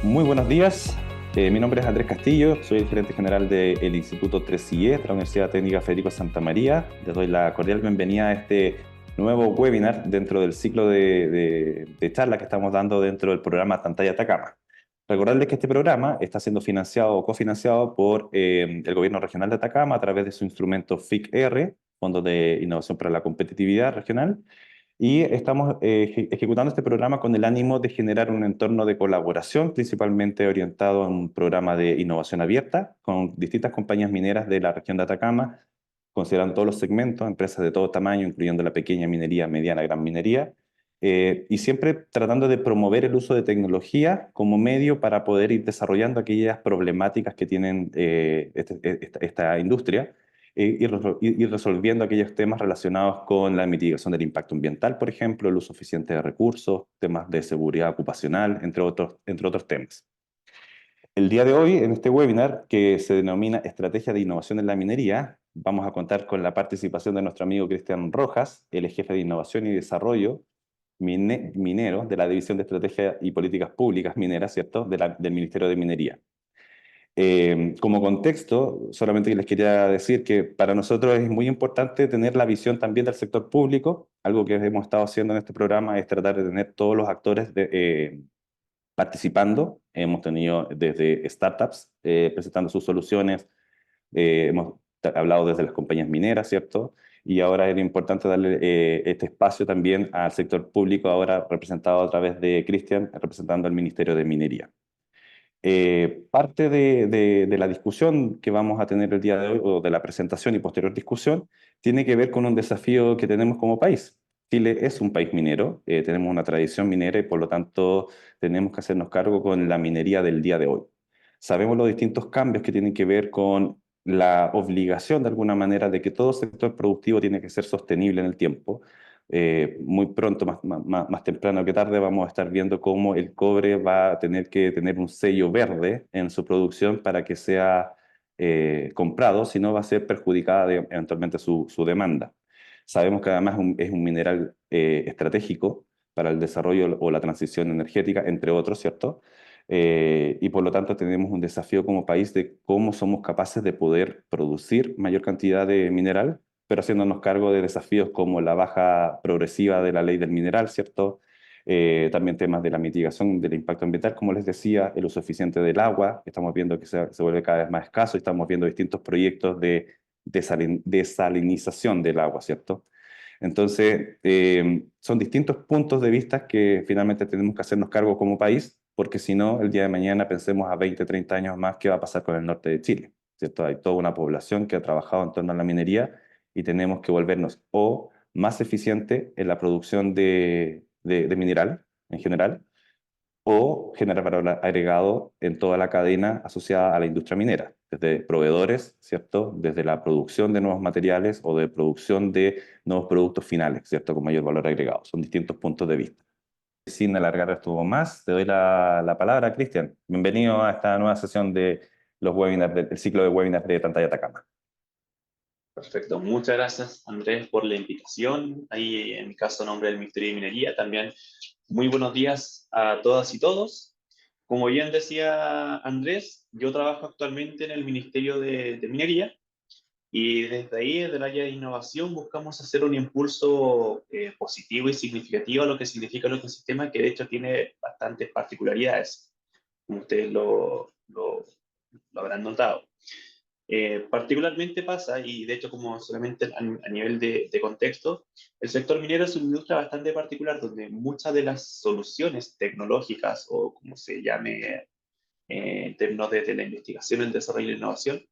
Muy buenos días. Mi nombre es Andrés Castillo, soy el gerente general del Instituto 3IE de la Universidad Técnica Federico Santa María. Les doy la cordial bienvenida a este nuevo webinar dentro del ciclo de charlas que estamos dando dentro del programa Pantalla Atacama. Recordarles que este programa está siendo financiado o cofinanciado por el Gobierno Regional de Atacama a través de su instrumento FIC-R, Fondo de Innovación para la Competitividad Regional, y estamos ejecutando este programa con el ánimo de generar un entorno de colaboración, principalmente orientado a un programa de innovación abierta con distintas compañías mineras de la región de Atacama, considerando todos los segmentos, empresas de todo tamaño, incluyendo la pequeña minería, mediana, gran minería, y siempre tratando de promover el uso de tecnología como medio para poder ir desarrollando aquellas problemáticas que tienen esta industria ir resolviendo aquellos temas relacionados con la mitigación del impacto ambiental, por ejemplo, el uso eficiente de recursos, temas de seguridad ocupacional, entre otros temas. El día de hoy, en este webinar, que se denomina Estrategia de Innovación en la Minería, vamos a contar con la participación de nuestro amigo Cristian Rojas, el jefe de Innovación y Desarrollo minero de la División de Estrategia y Políticas Públicas Mineras, ¿cierto?, del Ministerio de Minería. Como contexto, solamente les quería decir que para nosotros es muy importante tener la visión también del sector público. Algo que hemos estado haciendo en este programa es tratar de tener todos los actores participando. Hemos tenido desde startups presentando sus soluciones, hemos hablado desde las compañías mineras, ¿cierto? Y ahora es importante darle este espacio también al sector público, ahora representado a través de Cristian, representando al Ministerio de Minería. Parte de la discusión que vamos a tener el día de hoy, o de la presentación y posterior discusión, tiene que ver con un desafío que tenemos como país. Chile es un país minero, tenemos una tradición minera y por lo tanto tenemos que hacernos cargo con la minería del día de hoy. Sabemos los distintos cambios que tienen que ver con la obligación de alguna manera de que todo sector productivo tiene que ser sostenible en el tiempo. Muy pronto, más temprano que tarde, vamos a estar viendo cómo el cobre va a tener que tener un sello verde en su producción para que sea comprado, si no va a ser perjudicada eventualmente su demanda. Sabemos que además es un mineral estratégico para el desarrollo o la transición energética, entre otros, ¿cierto? Y por lo tanto tenemos un desafío como país de cómo somos capaces de poder producir mayor cantidad de mineral, pero haciéndonos cargo de desafíos como la baja progresiva de la ley del mineral, ¿cierto? También temas de la mitigación del impacto ambiental, como les decía, el uso eficiente del agua, estamos viendo que se vuelve cada vez más escaso y estamos viendo distintos proyectos de desalinización del agua, ¿cierto? Entonces, son distintos puntos de vista que finalmente tenemos que hacernos cargo como país, porque si no, el día de mañana pensemos a 20, 30 años más qué va a pasar con el norte de Chile, ¿cierto? Hay toda una población que ha trabajado en torno a la minería y tenemos que volvernos o más eficiente en la producción de mineral en general, o generar valor agregado en toda la cadena asociada a la industria minera, desde proveedores, ¿cierto? Desde la producción de nuevos materiales o de producción de nuevos productos finales, ¿cierto? Con mayor valor agregado. Son distintos puntos de vista. Sin alargar esto más, te doy la palabra, Cristian. Bienvenido a esta nueva sesión de los webinars, del ciclo de webinars de Pantalla Atacama. Perfecto, muchas gracias Andrés por la invitación. Ahí en mi caso, en nombre del Ministerio de Minería, también muy buenos días a todas y todos. Como bien decía Andrés, yo trabajo actualmente en el Ministerio de Minería y desde ahí, desde el área de innovación, buscamos hacer un impulso positivo y significativo a lo que significa el ecosistema, que de hecho tiene bastantes particularidades, como ustedes lo habrán notado. Particularmente pasa, y de hecho como solamente a nivel de contexto, el sector minero es una industria bastante particular donde muchas de las soluciones tecnológicas o como se llame en términos de la investigación, el desarrollo y la innovación,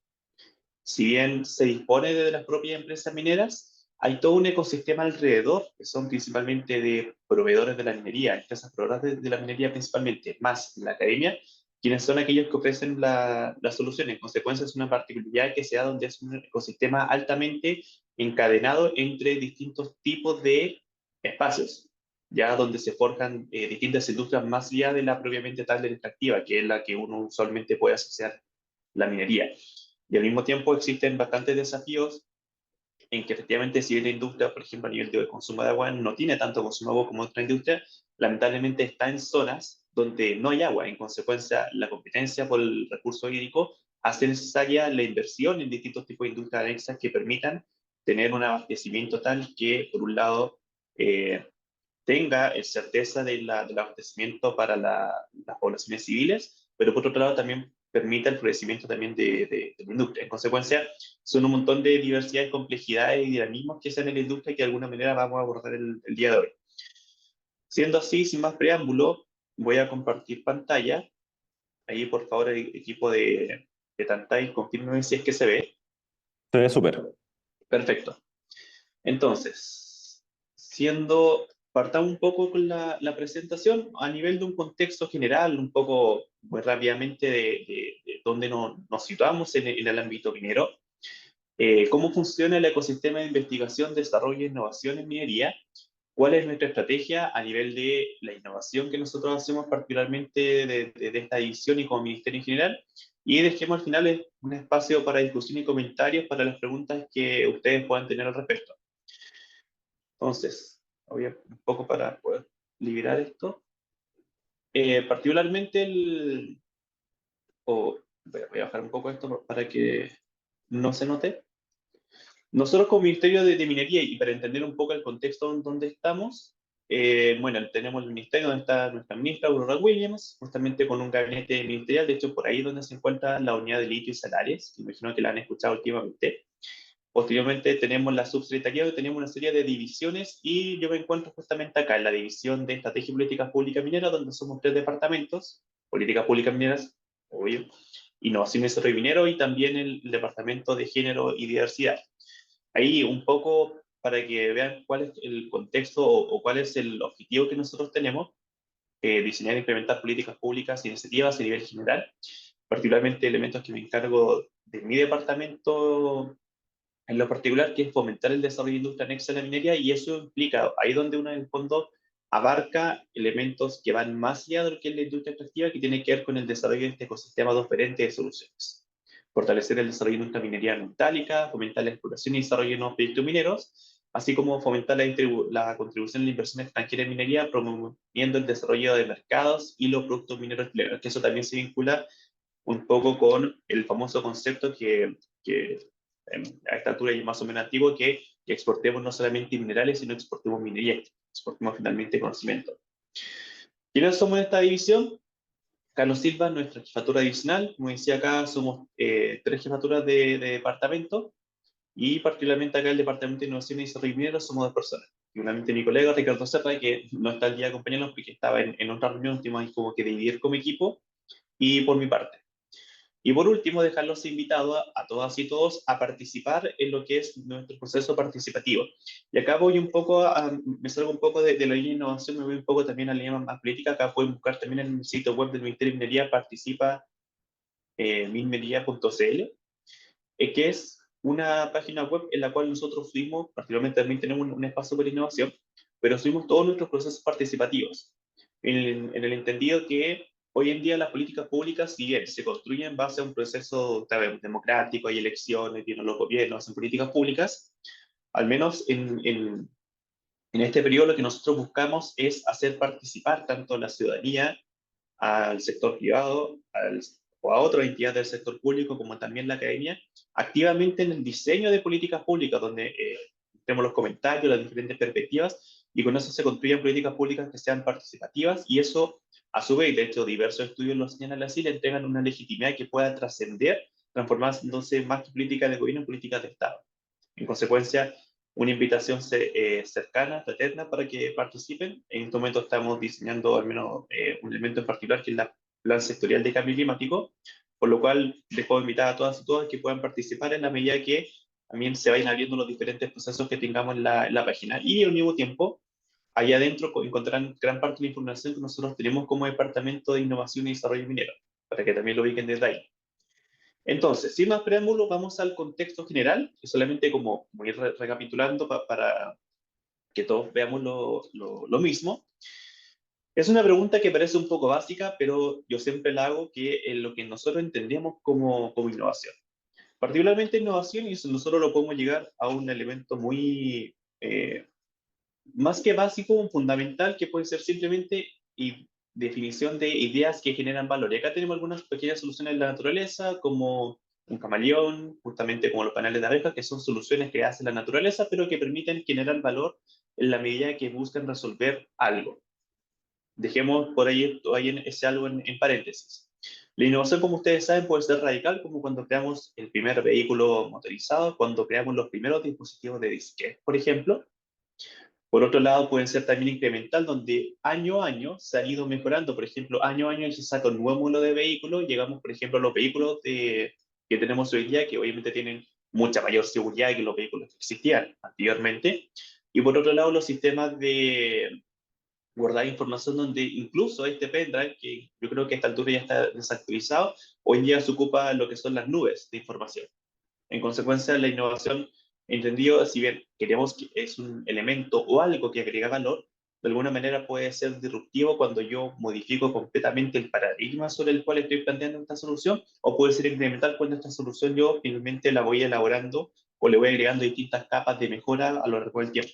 si bien se dispone de las propias empresas mineras, hay todo un ecosistema alrededor que son principalmente de proveedores de la minería, empresas proveedoras de la minería principalmente, más la academia, quienes son aquellos que ofrecen las soluciones. En consecuencia, es una particularidad que se da donde es un ecosistema altamente encadenado entre distintos tipos de espacios, ya donde se forjan distintas industrias más allá de la propiamente tal de la extractiva, que es la que uno usualmente puede asociar la minería. Y al mismo tiempo existen bastantes desafíos en que efectivamente si bien la industria, por ejemplo, a nivel de consumo de agua no tiene tanto consumo de agua como otra industria, lamentablemente está en zonas donde no hay agua. En consecuencia, la competencia por el recurso hídrico hace necesaria la inversión en distintos tipos de industrias anexas que permitan tener un abastecimiento tal que, por un lado, tenga certeza del abastecimiento para las poblaciones civiles, pero por otro lado también permita el florecimiento también de la industria. En consecuencia, son un montón de diversidades, complejidades y dinamismos que sean en la industria que de alguna manera vamos a abordar el día de hoy. Siendo así, sin más preámbulo, voy a compartir pantalla. Ahí, por favor, el equipo de Tantay, confirme si es que se ve. Se ve súper. Perfecto. Entonces, partamos un poco con la presentación a nivel de un contexto general, un poco muy rápidamente de dónde nos situamos en el ámbito minero, cómo funciona el ecosistema de investigación, desarrollo e innovación en minería, cuál es nuestra estrategia a nivel de la innovación que nosotros hacemos particularmente de esta división y como ministerio en general, y dejemos al final un espacio para discusión y comentarios para las preguntas que ustedes puedan tener al respecto. Entonces, voy a un poco para poder liberar esto. Particularmente voy a bajar un poco esto para que no se note. Nosotros como Ministerio de Minería, y para entender un poco el contexto en donde estamos, bueno, tenemos el ministerio donde está nuestra ministra Aurora Williams, justamente con un gabinete ministerial, de hecho por ahí donde se encuentra la unidad de litio y salares, que imagino que la han escuchado últimamente. Posteriormente tenemos la subsecretaría, tenemos una serie de divisiones y yo me encuentro justamente acá en la división de Estrategia y Políticas Públicas Mineras, donde somos tres departamentos: Políticas Públicas Mineras, obvio, Innovación y Desarrollo Minero y también el Departamento de Género y Diversidad. Ahí un poco para que vean cuál es el contexto o cuál es el objetivo que nosotros tenemos, diseñar e implementar políticas públicas e iniciativas a nivel general, particularmente elementos que me encargo de mi departamento en lo particular, que es fomentar el desarrollo de industria anexa a la minería, y eso implica, ahí donde uno en el fondo abarca elementos que van más allá de lo que es la industria extractiva, que tiene que ver con el desarrollo de este ecosistema diferente de soluciones. Fortalecer el desarrollo de nuestra minería no metálica, fomentar la exploración y desarrollo de nuevos proyectos mineros, así como fomentar la contribución de la inversión extranjera en minería, promoviendo el desarrollo de mercados y los productos mineros chilenos, que eso también se vincula un poco con el famoso concepto que a esta altura ya más o menos antiguo, que exportemos no solamente minerales, sino exportemos minería, exportemos finalmente conocimiento. ¿Quiénes somos en esta división? Carlos Silva, nuestra jefatura divisional. Como decía acá, somos tres jefaturas de departamento, y particularmente acá el Departamento de Innovación y Desarrollo Minero somos dos personas. Y finalmente mi colega Ricardo Serra, que no está el día acompañándonos porque estaba en otra reunión, tuvimos ahí como que dividir como equipo, y por mi parte. Y por último, dejarlos invitados a todas y todos a participar en lo que es nuestro proceso participativo. Y acá voy un poco, me salgo un poco de la línea de innovación, me voy un poco también a la línea más política. Acá pueden buscar también en el sitio web del Ministerio de Minería, participa minminería.cl, que es una página web en la cual nosotros subimos, particularmente también tenemos un espacio para innovación, pero subimos todos nuestros procesos participativos, en el entendido que hoy en día las políticas públicas, si bien se construyen en base a un proceso democrático, hay elecciones, tienen los gobiernos, hacen políticas públicas, al menos en este periodo lo que nosotros buscamos es hacer participar tanto a la ciudadanía, al sector privado, o a otras entidades del sector público, como también la academia, activamente en el diseño de políticas públicas, donde tenemos los comentarios, las diferentes perspectivas, y con eso se construyen políticas públicas que sean participativas, y eso, a su vez, de hecho, diversos estudios lo señalan así, le entregan una legitimidad que pueda trascender, transformándose más que política de gobierno en políticas de Estado. En consecuencia, una invitación cercana, fraterna, para que participen. En este momento estamos diseñando al menos un elemento en particular, que es la plan sectorial de cambio climático, por lo cual les puedo invitar a todas y todos que puedan participar en la medida que también se vayan abriendo los diferentes procesos que tengamos en la página. Y al mismo tiempo, allá adentro encontrarán gran parte de la información que nosotros tenemos como Departamento de Innovación y Desarrollo Minero, para que también lo ubiquen desde ahí. Entonces, sin más preámbulos, vamos al contexto general, que solamente como ir recapitulando para que todos veamos lo mismo. Es una pregunta que parece un poco básica, pero yo siempre la hago, que es lo que nosotros entendemos como innovación. Particularmente innovación, y eso nosotros lo podemos llegar a un elemento muy, más que básico, un fundamental, que puede ser simplemente definición de ideas que generan valor. Y acá tenemos algunas pequeñas soluciones de la naturaleza, como un camaleón, justamente como los paneles de abejas, que son soluciones que hace la naturaleza, pero que permiten generar valor en la medida que buscan resolver algo. Dejemos por ahí ese algo en paréntesis. La innovación, como ustedes saben, puede ser radical, como cuando creamos el primer vehículo motorizado, cuando creamos los primeros dispositivos de disquete, por ejemplo. Por otro lado, pueden ser también incremental, donde año a año se han ido mejorando. Por ejemplo, año a año se saca un nuevo modelo de vehículo. Llegamos, por ejemplo, a los vehículos que tenemos hoy día, que obviamente tienen mucha mayor seguridad que los vehículos que existían anteriormente. Y por otro lado, los sistemas de guardar información donde incluso este pendrive, que yo creo que a esta altura ya está desactualizado, hoy en día se ocupa lo que son las nubes de información. En consecuencia, la innovación, entendido, si bien queremos que es un elemento o algo que agrega valor, de alguna manera puede ser disruptivo cuando yo modifico completamente el paradigma sobre el cual estoy planteando esta solución, o puede ser incremental cuando esta solución yo finalmente la voy elaborando o le voy agregando distintas capas de mejora a lo largo del tiempo.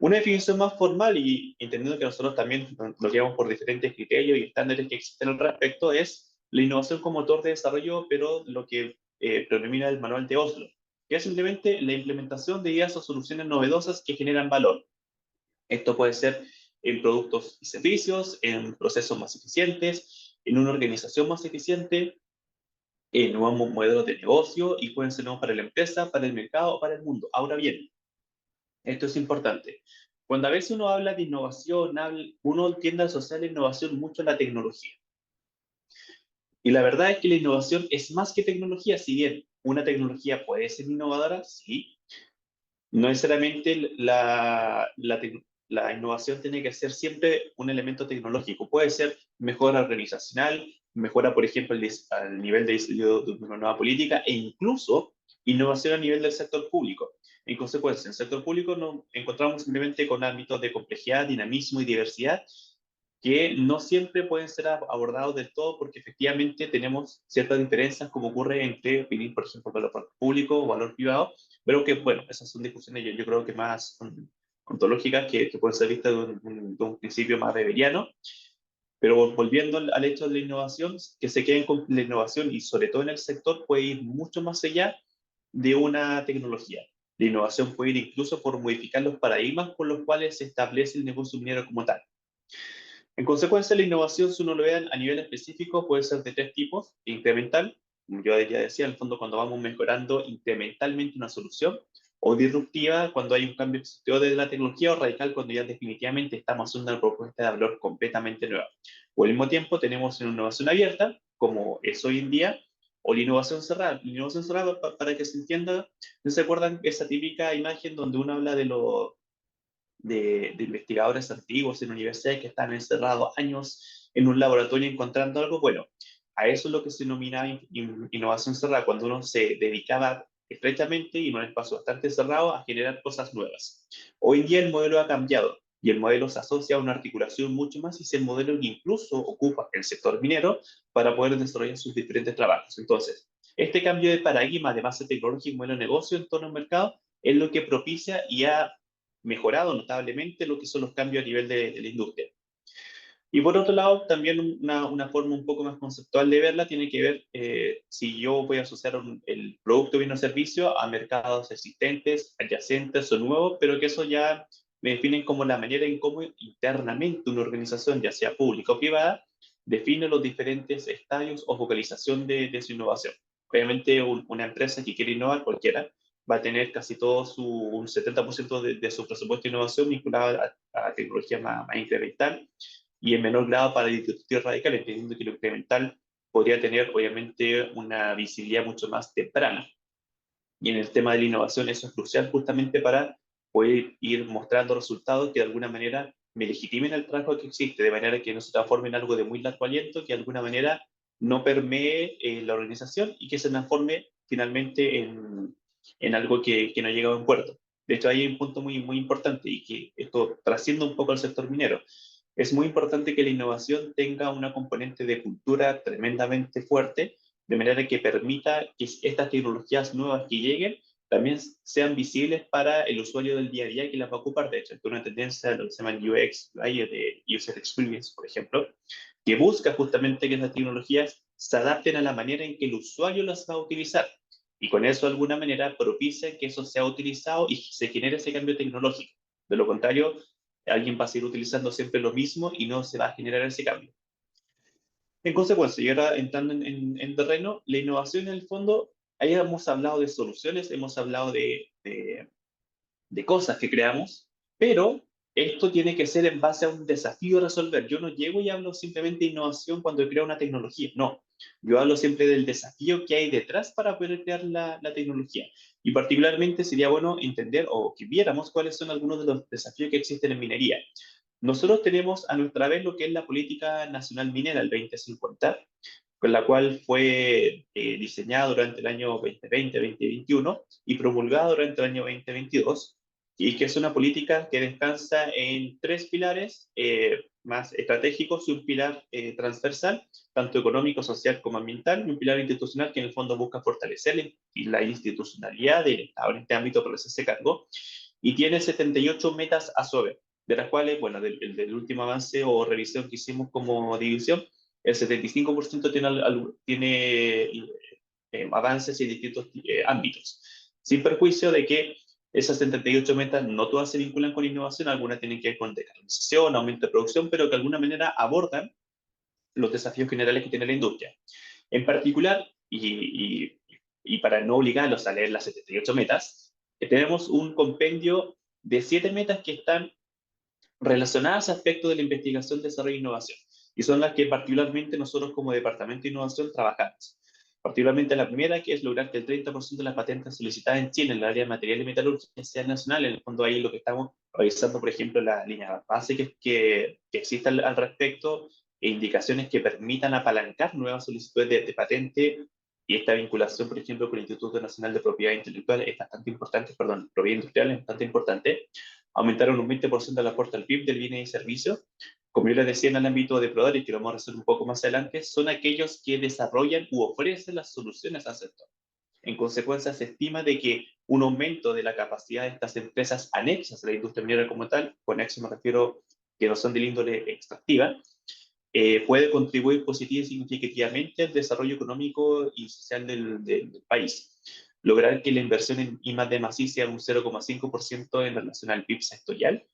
Una definición más formal y entendiendo que nosotros también nos llevamos por diferentes criterios y estándares que existen al respecto es la innovación como motor de desarrollo, pero lo que predomina el manual de Oslo, que es simplemente la implementación de ideas o soluciones novedosas que generan valor. Esto puede ser en productos y servicios, en procesos más eficientes, en una organización más eficiente, en nuevos modelos de negocio y pueden ser nuevos para la empresa, para el mercado o para el mundo. Ahora bien, esto es importante. Cuando a veces uno habla de innovación, uno tiende a asociar la innovación mucho a la tecnología. Y la verdad es que la innovación es más que tecnología, si bien una tecnología puede ser innovadora, sí, no necesariamente la innovación tiene que ser siempre un elemento tecnológico. Puede ser mejora organizacional, mejora, por ejemplo, al nivel de diseño de una nueva política e incluso innovación a nivel del sector público. En consecuencia, en el sector público nos encontramos simplemente con ámbitos de complejidad, dinamismo y diversidad que no siempre pueden ser abordados del todo porque efectivamente tenemos ciertas diferencias como ocurre entre pedir, por ejemplo, valor público o valor privado, pero que, bueno, esas son discusiones yo creo que más ontológicas que pueden ser vistas de un principio más weberiano. Pero volviendo al hecho de la innovación, que se queden con la innovación y sobre todo en el sector puede ir mucho más allá de una tecnología. La innovación puede ir incluso por modificar los paradigmas con los cuales se establece el negocio minero como tal. En consecuencia, la innovación, si uno lo ve a nivel específico, puede ser de tres tipos: incremental, como yo ya decía, en el fondo cuando vamos mejorando incrementalmente una solución, o disruptiva, cuando hay un cambio existido de la tecnología, o radical, cuando ya definitivamente estamos haciendo una propuesta de valor completamente nueva. O al mismo tiempo tenemos una innovación abierta, como es hoy en día, o la innovación cerrada. La innovación cerrada, para que se entienda, ¿no se acuerdan esa típica imagen donde uno habla de investigadores antiguos en universidades que están encerrados años en un laboratorio encontrando algo? Bueno, a eso es lo que se denomina innovación cerrada, cuando uno se dedicaba estrechamente y en un espacio bastante cerrado a generar cosas nuevas. Hoy en día el modelo ha cambiado y el modelo se asocia a una articulación mucho más y es el modelo que incluso ocupa el sector minero para poder desarrollar sus diferentes trabajos. Entonces, este cambio de paradigma de base tecnológica y modelo de negocio en torno al mercado es lo que propicia y ha mejorado notablemente lo que son los cambios a nivel de la industria. Y por otro lado, también una forma un poco más conceptual de verla tiene que ver si yo voy a asociar el producto, bien o servicio a mercados existentes, adyacentes o nuevos, pero que eso ya me definen como la manera en cómo internamente una organización, ya sea pública o privada, define los diferentes estadios o focalización de su innovación. Obviamente, una empresa que quiere innovar, cualquiera, va a tener casi todo un 70% de su presupuesto de innovación vinculado a tecnología más incremental y en menor grado para el disruptivo radical, entendiendo que lo incremental podría tener obviamente una visibilidad mucho más temprana. Y en el tema de la innovación eso es crucial justamente para poder ir mostrando resultados que de alguna manera me legitimen el trabajo que existe, de manera que no se transforme en algo de muy largo aliento, que de alguna manera no permee la organización y que se transforme finalmente en algo que no llega a buen puerto. De hecho, hay un punto muy importante y que esto trasciende un poco al sector minero. Es muy importante que la innovación tenga una componente de cultura tremendamente fuerte, de manera que permita que estas tecnologías nuevas que lleguen también sean visibles para el usuario del día a día que las va a ocupar. De hecho, hay una tendencia, lo que se llama UX, de User Experience, por ejemplo, que busca justamente que esas tecnologías se adapten a la manera en que el usuario las va a utilizar. Y con eso, de alguna manera, propicia que eso sea utilizado y se genere ese cambio tecnológico. De lo contrario, alguien va a seguir utilizando siempre lo mismo y no se va a generar ese cambio. En consecuencia, y ahora entrando en terreno, la innovación en el fondo, ahí hemos hablado de soluciones, hemos hablado de cosas que creamos, pero esto tiene que ser en base a un desafío a resolver. Yo no llego y hablo simplemente de innovación cuando creo una tecnología, no. Yo hablo siempre del desafío que hay detrás para poder crear la tecnología. Y particularmente sería bueno entender o que viéramos cuáles son algunos de los desafíos que existen en minería. Nosotros tenemos a nuestra vez lo que es la Política Nacional Minera, el 2050, con la cual fue diseñada durante el año 2020-2021 y promulgada durante el año 2022, y que es una política que descansa en tres pilares más estratégicos y un pilar transversal, tanto económico, social como ambiental, y un pilar institucional que en el fondo busca fortalecer la institucionalidad del Estado en este ámbito para hacerse cargo, y tiene 78 metas a su vez, de las cuales, bueno, del último avance o revisión que hicimos como división, el 75% tiene avances en distintos ámbitos, sin perjuicio de que esas 78 metas no todas se vinculan con innovación, algunas tienen que ver con decarbonización, aumento de producción, pero que de alguna manera abordan los desafíos generales que tiene la industria. En particular, y para no obligarlos a leer las 78 metas, tenemos un compendio de 7 metas que están relacionadas a aspectos de la investigación, desarrollo e innovación, y son las que particularmente nosotros como Departamento de Innovación trabajamos. Particularmente la primera, que es lograr que el 30% de las patentes solicitadas en Chile en el área de material y metalurgia sean nacionales. En el fondo ahí lo que estamos revisando, por ejemplo, la línea base que existe al respecto, e indicaciones que permitan apalancar nuevas solicitudes de patente, y esta vinculación, por ejemplo, con el Instituto Nacional de Propiedad Intelectual es bastante importante, perdón, propiedad industrial es bastante importante. Aumentaron un 20% el aporte al PIB del bienes y servicios. Como yo les decía, en el ámbito de Prodar, y que lo vamos a hacer un poco más adelante, son aquellos que desarrollan u ofrecen las soluciones al sector. En consecuencia, se estima de que un aumento de la capacidad de estas empresas anexas a la industria minera como tal, con eso me refiero que no son de índole extractiva, puede contribuir positiva y significativamente al desarrollo económico y social del país. Lograr que la inversión en I+D+I sea un 0,5% en relación al PIB sectorial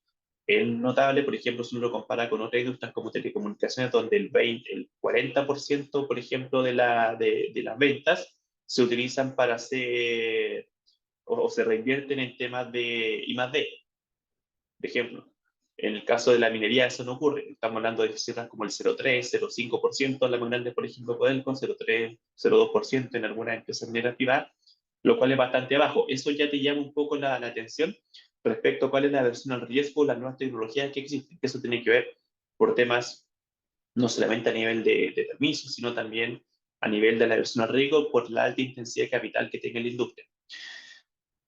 es notable. Por ejemplo, si uno lo compara con otras industrias como telecomunicaciones, donde el 40%, por ejemplo, de las ventas se utilizan para hacer o se reinvierten en temas de I+D, por ejemplo. En el caso de la minería eso no ocurre. Estamos hablando de cifras como el 0,3, 0,5% en la más grande, por ejemplo, Codelco, 0,3, 0,2% en algunas empresas mineras privadas, lo cual es bastante bajo. Eso ya te llama un poco la atención respecto a cuál es la versión al riesgo, las nuevas tecnologías que existen. Eso tiene que ver por temas no solamente a nivel de permisos, sino también a nivel de la versión al riesgo por la alta intensidad de capital que tenga la industria.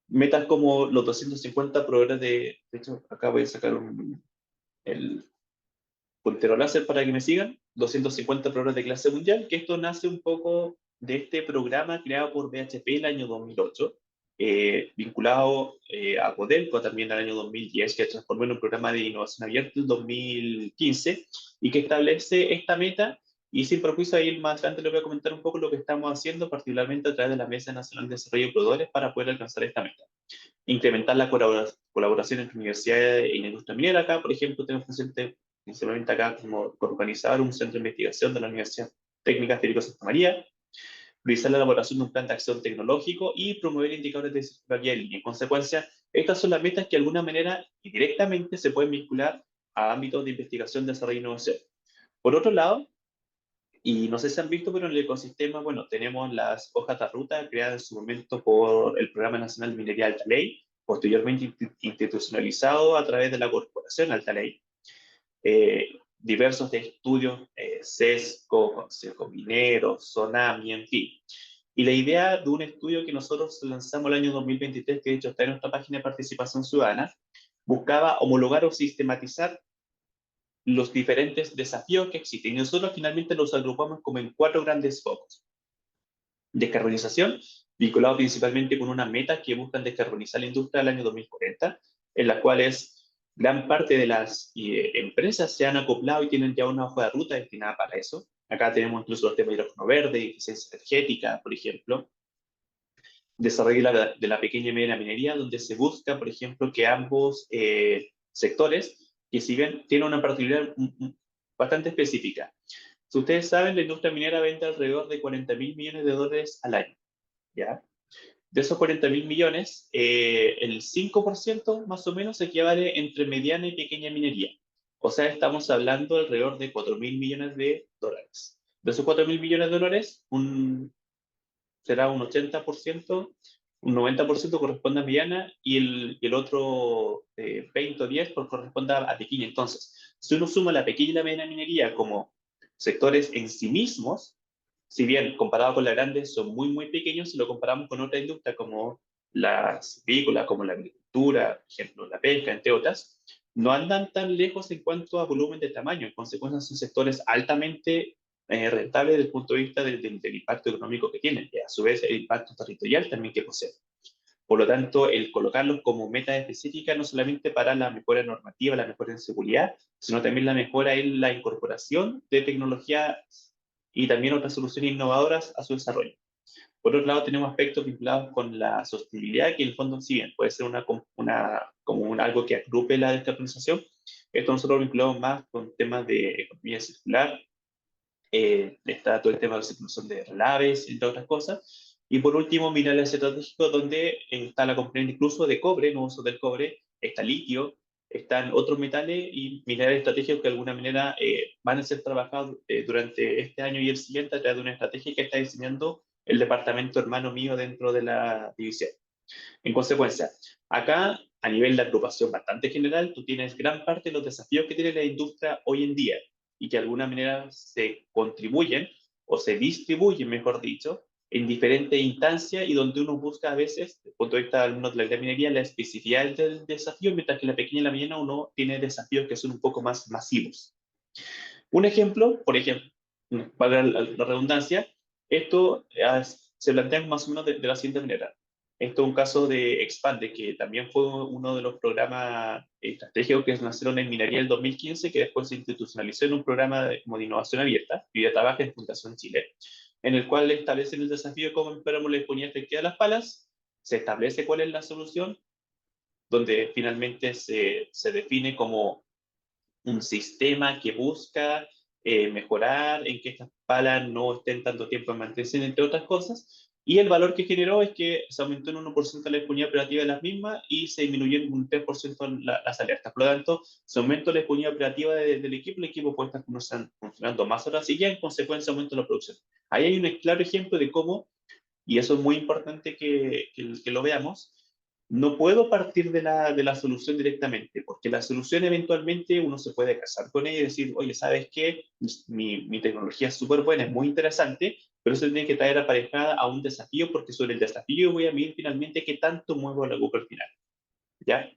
Metas como los 250 proveedores de hecho, acá voy a sacar el puntero láser para que me sigan, 250 proveedores de clase mundial, que esto nace un poco de este programa creado por BHP el año 2008, vinculado a Codelco también al año 2010, que transformó en un programa de innovación abierta en 2015, y que establece esta meta. Y sin perjuicio, ahí más adelante les voy a comentar un poco lo que estamos haciendo, particularmente a través de la Mesa Nacional de Desarrollo de Proveedores, para poder alcanzar esta meta. Incrementar la colaboración entre universidades y la industria minera. Acá, por ejemplo, tenemos presente principalmente acá como organizar un centro de investigación de la Universidad Técnica Federico Santa María, priorizar la elaboración de un plan de acción tecnológico y promover indicadores de circularidad en línea. En consecuencia, estas son las metas que de alguna manera y directamente se pueden vincular a ámbitos de investigación, desarrollo e innovación. Por otro lado, y no sé si han visto, pero en el ecosistema, bueno, tenemos las hojas de ruta creadas en su momento por el Programa Nacional de Minería Alta Ley, posteriormente institucionalizado a través de la Corporación Alta Ley. Diversos estudios, CESCO, Consejo Minero, SONAMI, en fin. Y la idea de un estudio que nosotros lanzamos el año 2023, que de hecho está en nuestra página de participación ciudadana, buscaba homologar o sistematizar los diferentes desafíos que existen. Y nosotros finalmente los agrupamos como en 4 grandes focos: descarbonización, vinculado principalmente con unas metas que buscan descarbonizar la industria al año 2040, en las cuales gran parte de las empresas se han acoplado y tienen ya una hoja de ruta destinada para eso. Acá tenemos incluso los temas de hidrógeno verde, eficiencia energética, por ejemplo, desarrollo de la pequeña y media minería, donde se busca, por ejemplo, que ambos sectores, que si bien tienen una particularidad bastante específica. Si ustedes saben, la industria minera vende alrededor de 40.000 millones de dólares al año, ¿ya? De esos 40.000 millones, el 5% más o menos equivale entre mediana y pequeña minería. O sea, estamos hablando alrededor de 4.000 millones de dólares. De esos 4.000 millones de dólares, será un 80%, un 90% corresponde a mediana y el otro 20 o 10 corresponde a pequeña. Entonces, si uno suma la pequeña y la mediana minería como sectores en sí mismos, si bien comparado con la grande son muy, muy pequeños, si lo comparamos con otra industria como las agrícolas, como la agricultura, por ejemplo, la pesca, entre otras, no andan tan lejos en cuanto a volumen de tamaño. En consecuencia, son sectores altamente rentables desde el punto de vista del impacto económico que tienen y a su vez el impacto territorial también que poseen. Por lo tanto, el colocarlos como meta específica no solamente para la mejora normativa, la mejora en seguridad, sino también la mejora en la incorporación de tecnología y también otras soluciones innovadoras a su desarrollo. Por otro lado, tenemos aspectos vinculados con la sostenibilidad, que en el fondo, si bien puede ser algo que agrupe la descarbonización, esto nosotros lo vinculamos más con temas de economía circular, está todo el tema de la circulación de relaves, entre otras cosas. Y por último, minerales estratégicos, donde está la componente incluso de cobre, no uso del cobre, está litio, están otros metales y minerales estratégicos que de alguna manera van a ser trabajados durante este año y el siguiente a través de una estrategia que está diseñando el departamento hermano mío dentro de la división. En consecuencia, acá, a nivel de agrupación bastante general, tú tienes gran parte de los desafíos que tiene la industria hoy en día y que de alguna manera se contribuyen o se distribuyen, mejor dicho, en diferentes instancias y donde uno busca a veces, desde el punto de vista de algunos de la gran minería, la especificidad del desafío, mientras que la pequeña y la mediana uno tiene desafíos que son un poco más masivos. Un ejemplo, por ejemplo, para la redundancia, esto se plantea más o menos de la siguiente manera. Esto es un caso de Expande, que también fue uno de los programas estratégicos que nacieron en minería en el 2015, que después se institucionalizó en un programa como de innovación abierta, y ya trabaja en Fundación Chile, en el cual establecen el desafío de cómo esperamos la disponibilidad efectiva de las palas, se establece cuál es la solución, donde finalmente se define como un sistema que busca mejorar, en que estas palas no estén tanto tiempo en mantención, entre otras cosas. Y el valor que generó es que se aumentó en 1% la disponibilidad operativa de las mismas y se disminuyó en un 3% las alertas. Por lo tanto, se aumentó la disponibilidad operativa del equipo, el equipo puede estar funcionando más horas y ya en consecuencia aumenta la producción. Ahí hay un claro ejemplo de cómo, y eso es muy importante que lo veamos, no puedo partir de la solución directamente, porque la solución eventualmente uno se puede casar con ella y decir, oye, ¿sabes qué? Mi tecnología es súper buena, es muy interesante, pero eso tiene que traer aparejada a un desafío, porque sobre el desafío voy a medir finalmente qué tanto muevo la aguja al final. ¿Ya?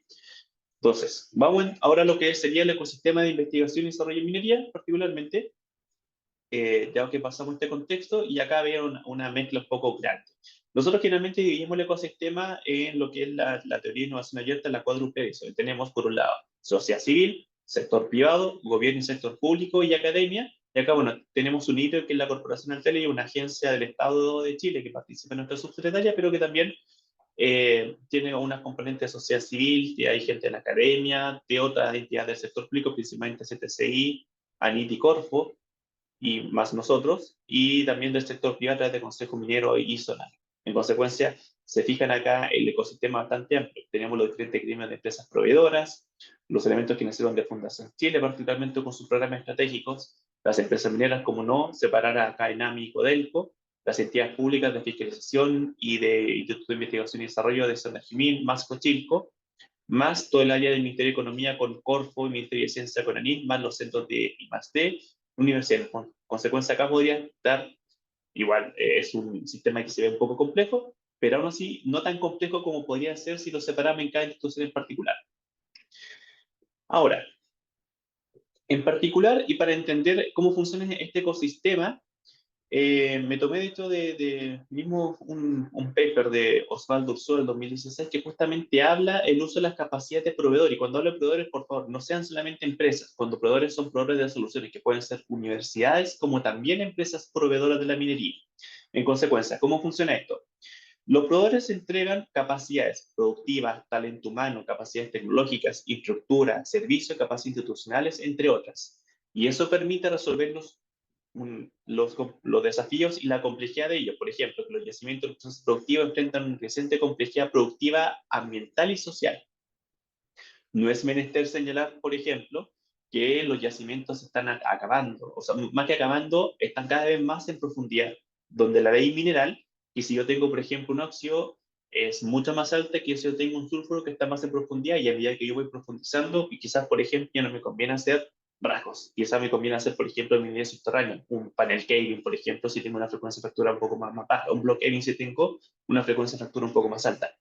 Entonces, vamos ahora a lo que sería el ecosistema de investigación y desarrollo en minería, particularmente, ya que pasamos este contexto, y acá veo una mezcla un poco grande. Nosotros generalmente dividimos el ecosistema en lo que es la teoría de innovación abierta en la cuádruple ESO. Tenemos por un lado sociedad civil, sector privado, gobierno y sector público y academia. Y acá, bueno, tenemos un hito que es la Corporación Artelia y una agencia del Estado de Chile que participa en nuestra subsecretaría, pero que también tiene unas componentes de sociedad civil, que hay gente en la academia, de otras entidades del sector público, principalmente CTCI, ANIT y Corfo, y más nosotros, y también del sector privado a través de Consejo Minero y Zonal. En consecuencia, se fijan acá el ecosistema bastante amplio. Tenemos los diferentes gremios de empresas proveedoras, los elementos que nacieron de Fundación Chile, particularmente con sus programas estratégicos, las empresas mineras, como no, separar acá ENAMI y Codelco, las entidades públicas de fiscalización y de Instituto de Investigación y Desarrollo de Sonajimin, más Cochilco, más todo el área del Ministerio de Economía con Corfo y Ministerio de Ciencia con ANIT, más los centros de I+D, universidades. Con consecuencia, acá podría estar, igual es un sistema que se ve un poco complejo, pero aún así no tan complejo como podría ser si lo separamos en cada institución en particular. Ahora, en particular, y para entender cómo funciona este ecosistema, Me tomé, de hecho, mismo un paper de Osvaldo Ursúa del 2016 que justamente habla el uso de las capacidades de proveedor. Y cuando hablo de proveedores, por favor, no sean solamente empresas. Cuando proveedores son proveedores de soluciones, que pueden ser universidades, como también empresas proveedoras de la minería. En consecuencia, ¿cómo funciona esto? Los proveedores entregan capacidades productivas, talento humano, capacidades tecnológicas, infraestructura, servicios, capacidades institucionales, entre otras. Y eso permite resolver los desafíos y la complejidad de ellos. Por ejemplo, que los yacimientos productivos enfrentan una creciente complejidad productiva, ambiental y social. No es menester señalar, por ejemplo, que los yacimientos están acabando, o sea, más que acabando, están cada vez más en profundidad, donde la ley mineral, y si yo tengo, por ejemplo, un óxido, es mucho más alta que si yo tengo un sulfuro que está más en profundidad, y a medida que yo voy profundizando, y quizás, por ejemplo, ya no me conviene hacer rasgos, quizás me conviene hacer, por ejemplo, minería subterránea, un panel caving, por ejemplo, si tengo una frecuencia de fractura un poco más baja, un block caving si tengo una frecuencia de fractura un poco más alta.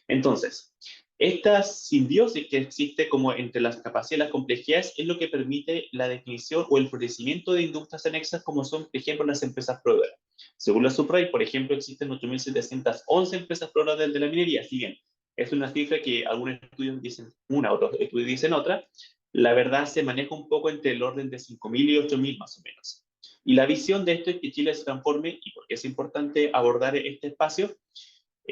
Entonces, esta simbiosis que existe como entre las capacidades y las complejidades es lo que permite la definición o el florecimiento de industrias anexas como son, por ejemplo, las empresas proveedoras. Según la SUPRAI, por ejemplo, existen 8.711 empresas proveedoras de la minería. Si bien es una cifra que algunos estudios dicen una, otros estudios dicen otra, la verdad se maneja un poco entre el orden de 5.000 y 8.000 más o menos. Y la visión de esto es que Chile se transforme, y porque es importante abordar este espacio,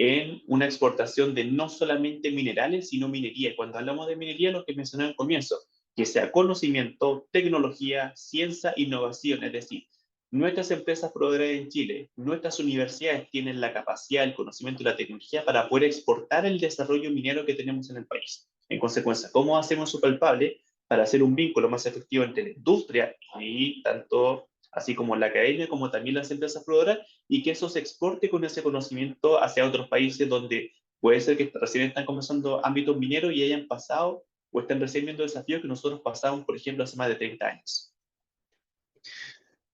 en una exportación de no solamente minerales, sino minería. Cuando hablamos de minería, lo que mencioné al comienzo, que sea conocimiento, tecnología, ciencia, innovación, es decir, nuestras empresas proveedoras en Chile, nuestras universidades tienen la capacidad, el conocimiento y la tecnología para poder exportar el desarrollo minero que tenemos en el país. En consecuencia, ¿cómo hacemos eso palpable para hacer un vínculo más efectivo entre la industria y tanto así como la academia, como también las empresas proveedoras, y que eso se exporte con ese conocimiento hacia otros países donde puede ser que recién están comenzando ámbitos mineros y hayan pasado o están recién viendo desafíos que nosotros pasamos, por ejemplo, hace más de 30 años?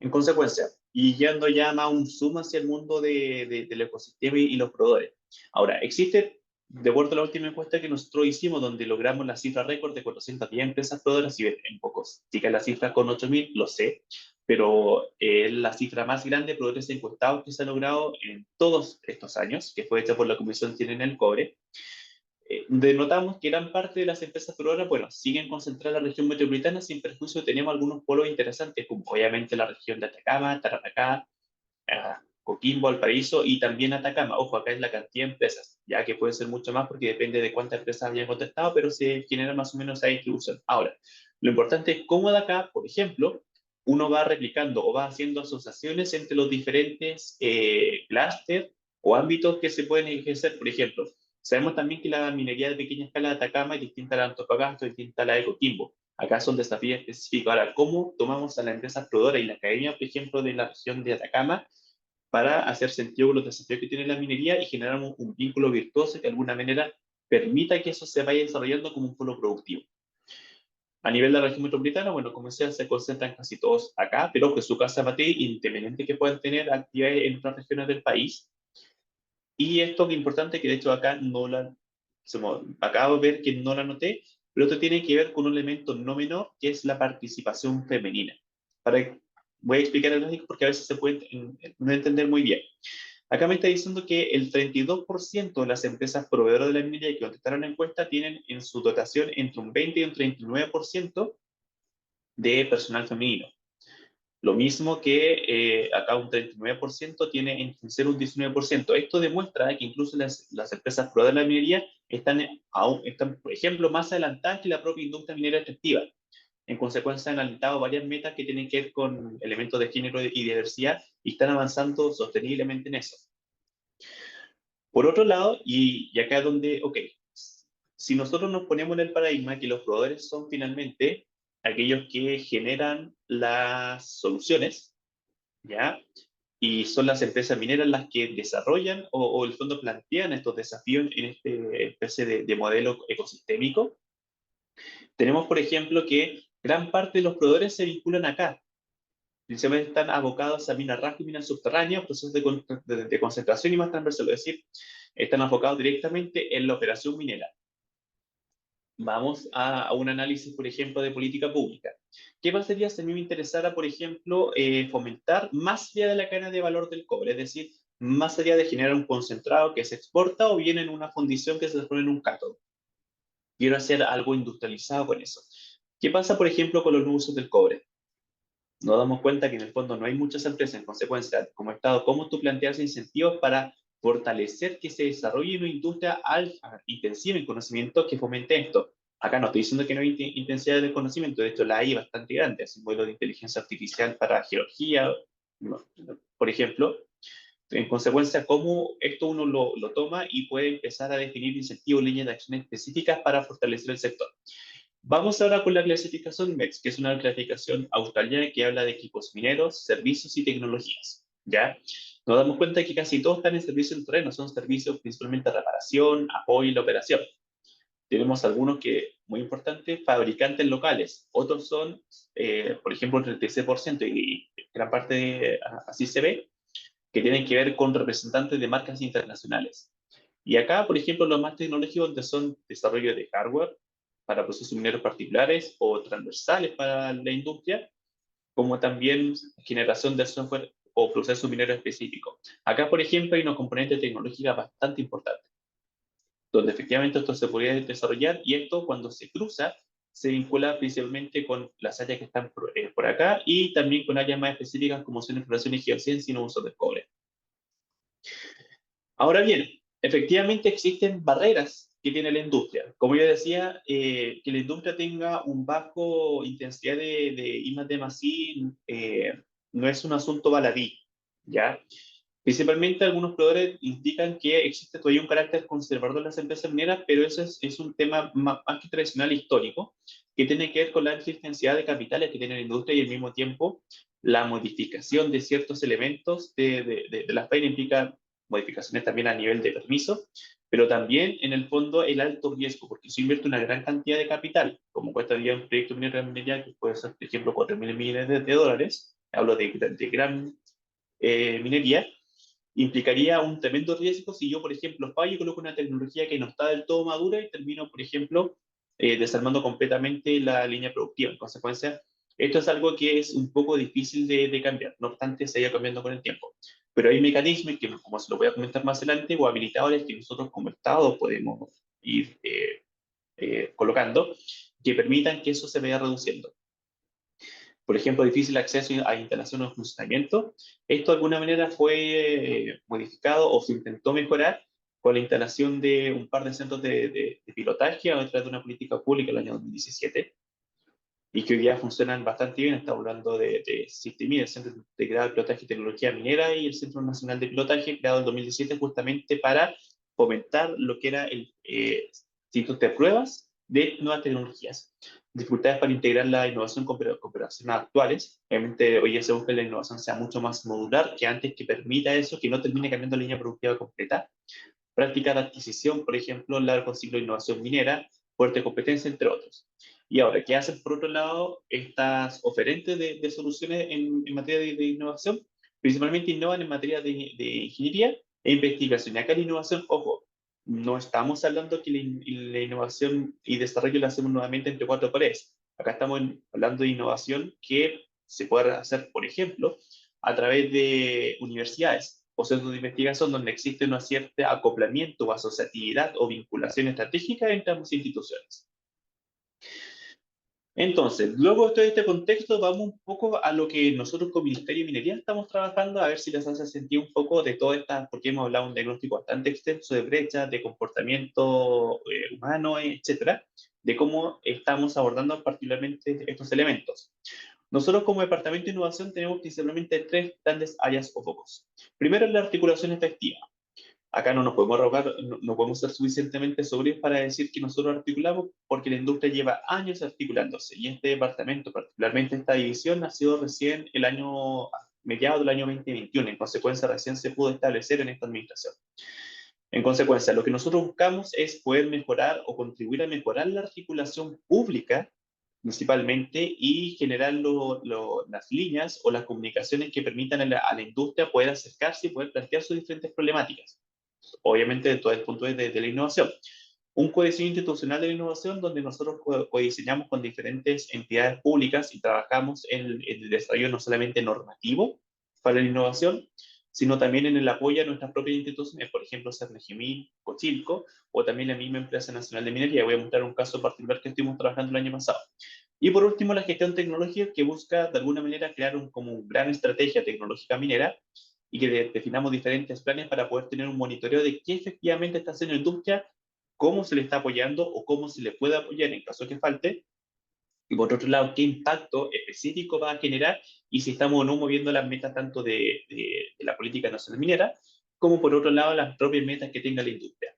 En consecuencia, y yendo ya más un zoom hacia el mundo del ecosistema y los proveedores. Ahora, existe, de acuerdo a la última encuesta que nosotros hicimos, donde logramos la cifra récord de 410 empresas proveedoras, y en pocos, chica la cifra con 8.000, lo sé, pero es la cifra más grande de proveedores encuestados que se ha logrado en todos estos años, que fue hecha por la Comisión Chilena del Cobre. Denotamos que gran parte de las empresas peruanas, bueno, siguen concentradas en la región metropolitana, sin perjuicio tenemos algunos polos interesantes, como obviamente la región de Atacama, Tarapacá, Coquimbo, Valparaíso y también Atacama. Ojo, acá es la cantidad de empresas, ya que puede ser mucho más porque depende de cuántas empresas hayan contestado, pero se genera más o menos esa distribución. Ahora, lo importante es cómo de acá, por ejemplo, uno va replicando o va haciendo asociaciones entre los diferentes clústeres o ámbitos que se pueden ejercer. Por ejemplo, sabemos también que la minería de pequeña escala de Atacama es distinta a la de Antofagasta, es distinta a la de Coquimbo. Acá son desafíos específicos. Ahora, ¿cómo tomamos a la empresa proveedora y la academia, por ejemplo, de la región de Atacama para hacer sentido con los desafíos que tiene la minería y generar un vínculo virtuoso que de alguna manera permita que eso se vaya desarrollando como un polo productivo? A nivel de la región metropolitana, bueno, como decía, se concentran casi todos acá, pero que su casa bate, independiente que puedan tener actividades en otras regiones del país. Y esto que es importante, que de hecho acá no la, acabo de ver que no la noté, pero esto tiene que ver con un elemento no menor, que es la participación femenina. Para, voy a explicar el gráfico porque a veces se puede no entender muy bien. Acá me está diciendo que el 32% de las empresas proveedoras de la minería que contestaron la encuesta tienen en su dotación entre un 20 y un 39% de personal femenino. Lo mismo que acá un 39% tiene en ser un 19%. Esto demuestra que incluso las empresas proveedoras de la minería están, por ejemplo, más adelantadas que la propia industria minera extractiva. En consecuencia, han alentado varias metas que tienen que ver con elementos de género y diversidad y están avanzando sosteniblemente en eso. Por otro lado, y acá es donde, ok, si nosotros nos ponemos en el paradigma que los proveedores son finalmente aquellos que generan las soluciones, ¿ya? Y son las empresas mineras las que desarrollan o el fondo plantean estos desafíos en este especie de modelo ecosistémico. Tenemos, por ejemplo, que gran parte de los proveedores se vinculan acá. Principalmente están abocados a minas rasgo y minas subterráneas, procesos de concentración y más transversal, es decir, están enfocados directamente en la operación minera. Vamos a un análisis, por ejemplo, de política pública. ¿Qué pasaría si a mí me interesara, por ejemplo, fomentar más allá de la cadena de valor del cobre? Es decir, más allá de generar un concentrado que se exporta o bien en una fundición que se pone en un cátodo. Quiero hacer algo industrializado con eso. ¿Qué pasa, por ejemplo, con los usos del cobre? Nos damos cuenta que en el fondo no hay muchas empresas, en consecuencia, como Estado, cómo tú planteas incentivos para fortalecer que se desarrolle una industria intensiva en conocimiento que fomente esto. Acá no estoy diciendo que no hay intensidad de conocimiento, de hecho la hay bastante grande, es un modelo de inteligencia artificial para geología, no, por ejemplo. En consecuencia, cómo esto uno lo toma y puede empezar a definir incentivos, líneas de acción específicas para fortalecer el sector. Vamos ahora con la clasificación MEX, que es una clasificación australiana que habla de equipos mineros, servicios y tecnologías. ¿Ya? Nos damos cuenta que casi todos están en servicio del terreno, son servicios principalmente de reparación, apoyo y la operación. Tenemos algunos que, muy importantes, fabricantes locales. Otros son, por ejemplo, el 36%, y gran parte así se ve, que tienen que ver con representantes de marcas internacionales. Y acá, por ejemplo, los más tecnológicos donde son desarrollo de hardware para procesos mineros particulares o transversales para la industria, como también generación de software o procesos mineros específicos. Acá, por ejemplo, hay una componente tecnológica bastante importante, donde efectivamente esto se podría desarrollar y esto cuando se cruza se vincula principalmente con las áreas que están por acá y también con áreas más específicas como son exploración y geociencia y no uso del cobre. Ahora bien, efectivamente existen barreras que tiene la industria. Como yo decía, que la industria tenga un bajo intensidad de I+D+I no es un asunto baladí, ¿ya? Principalmente algunos proveedores indican que existe todavía un carácter conservador de las empresas mineras, pero eso es un tema más que tradicional e histórico, que tiene que ver con la alta intensidad de capitales que tiene la industria y al mismo tiempo la modificación de ciertos elementos de la faena implica modificaciones también a nivel de permiso, pero también en el fondo el alto riesgo, porque si invierte una gran cantidad de capital, como cuesta día un proyecto minero de minería, que puede ser, por ejemplo, 4.000 millones de dólares, hablo de gran minería, implicaría un tremendo riesgo si yo, por ejemplo, fallo y coloco una tecnología que no está del todo madura y termino, por ejemplo, desarmando completamente la línea productiva. En consecuencia, esto es algo que es un poco difícil de cambiar, no obstante, se ha ido cambiando con el tiempo. Pero hay mecanismos que, como se lo voy a comentar más adelante, o habilitadores que nosotros como Estado podemos ir colocando, que permitan que eso se vaya reduciendo. Por ejemplo, difícil acceso a instalación o funcionamiento. Esto de alguna manera fue modificado o se intentó mejorar con la instalación de un par de centros de pilotaje a través de una política pública en el año 2017 y que hoy día funcionan bastante bien. Estamos hablando de SISTIMI, el Centro Integrado de Pilotaje y Tecnología Minera, y el Centro Nacional de Pilotaje, creado en 2017 justamente para fomentar lo que era el instituto de pruebas de nuevas tecnologías. Dificultades para integrar la innovación con operaciones actuales. Obviamente, hoy día se busca que la innovación sea mucho más modular que antes, que permita eso, que no termine cambiando la línea productiva completa. Práctica de adquisición, por ejemplo, largo ciclo de innovación minera, fuerte competencia, entre otros. Y ahora, ¿qué hacen por otro lado estas oferentes de soluciones en materia de innovación? Principalmente innovan en materia de ingeniería e investigación. Y acá la innovación, ojo, no estamos hablando que la innovación y desarrollo la hacemos nuevamente entre cuatro paredes. Acá estamos hablando de innovación que se puede hacer, por ejemplo, a través de universidades o centros de investigación donde existe un cierto acoplamiento o asociatividad o vinculación estratégica entre ambas instituciones. Entonces, luego de todo este contexto, vamos un poco a lo que nosotros como Ministerio de Minería estamos trabajando, a ver si les hace sentido un poco de todas estas, porque hemos hablado de un diagnóstico bastante extenso de brechas, de comportamiento humano, etcétera, de cómo estamos abordando particularmente estos elementos. Nosotros como Departamento de Innovación tenemos principalmente tres grandes áreas o focos. Primero, la articulación efectiva. Acá no nos podemos arrogar, no podemos ser suficientemente sobrios para decir que nosotros articulamos, porque la industria lleva años articulándose y este departamento, particularmente esta división, nació recién el año, mediados del año 2021. En consecuencia, recién se pudo establecer en esta administración. En consecuencia, lo que nosotros buscamos es poder mejorar o contribuir a mejorar la articulación pública principalmente y generar las líneas o las comunicaciones que permitan a la industria poder acercarse y poder plantear sus diferentes problemáticas, obviamente desde todo el punto de la innovación. un codiseño institucional de la innovación donde nosotros codiseñamos con diferentes entidades públicas y trabajamos en el desarrollo no solamente normativo para la innovación, sino también en el apoyo a nuestras propias instituciones, por ejemplo, Cernagimin, Cochilco, o también la misma Empresa Nacional de Minería. Voy a mostrar un caso particular que estuvimos trabajando el año pasado. Y por último, la gestión tecnológica, que busca de alguna manera crear como una gran estrategia tecnológica minera y que definamos diferentes planes para poder tener un monitoreo de qué efectivamente está haciendo la industria, cómo se le está apoyando o cómo se le puede apoyar en caso que falte, y por otro lado, qué impacto específico va a generar y si estamos o no moviendo las metas tanto de la política nacional minera, como por otro lado las propias metas que tenga la industria.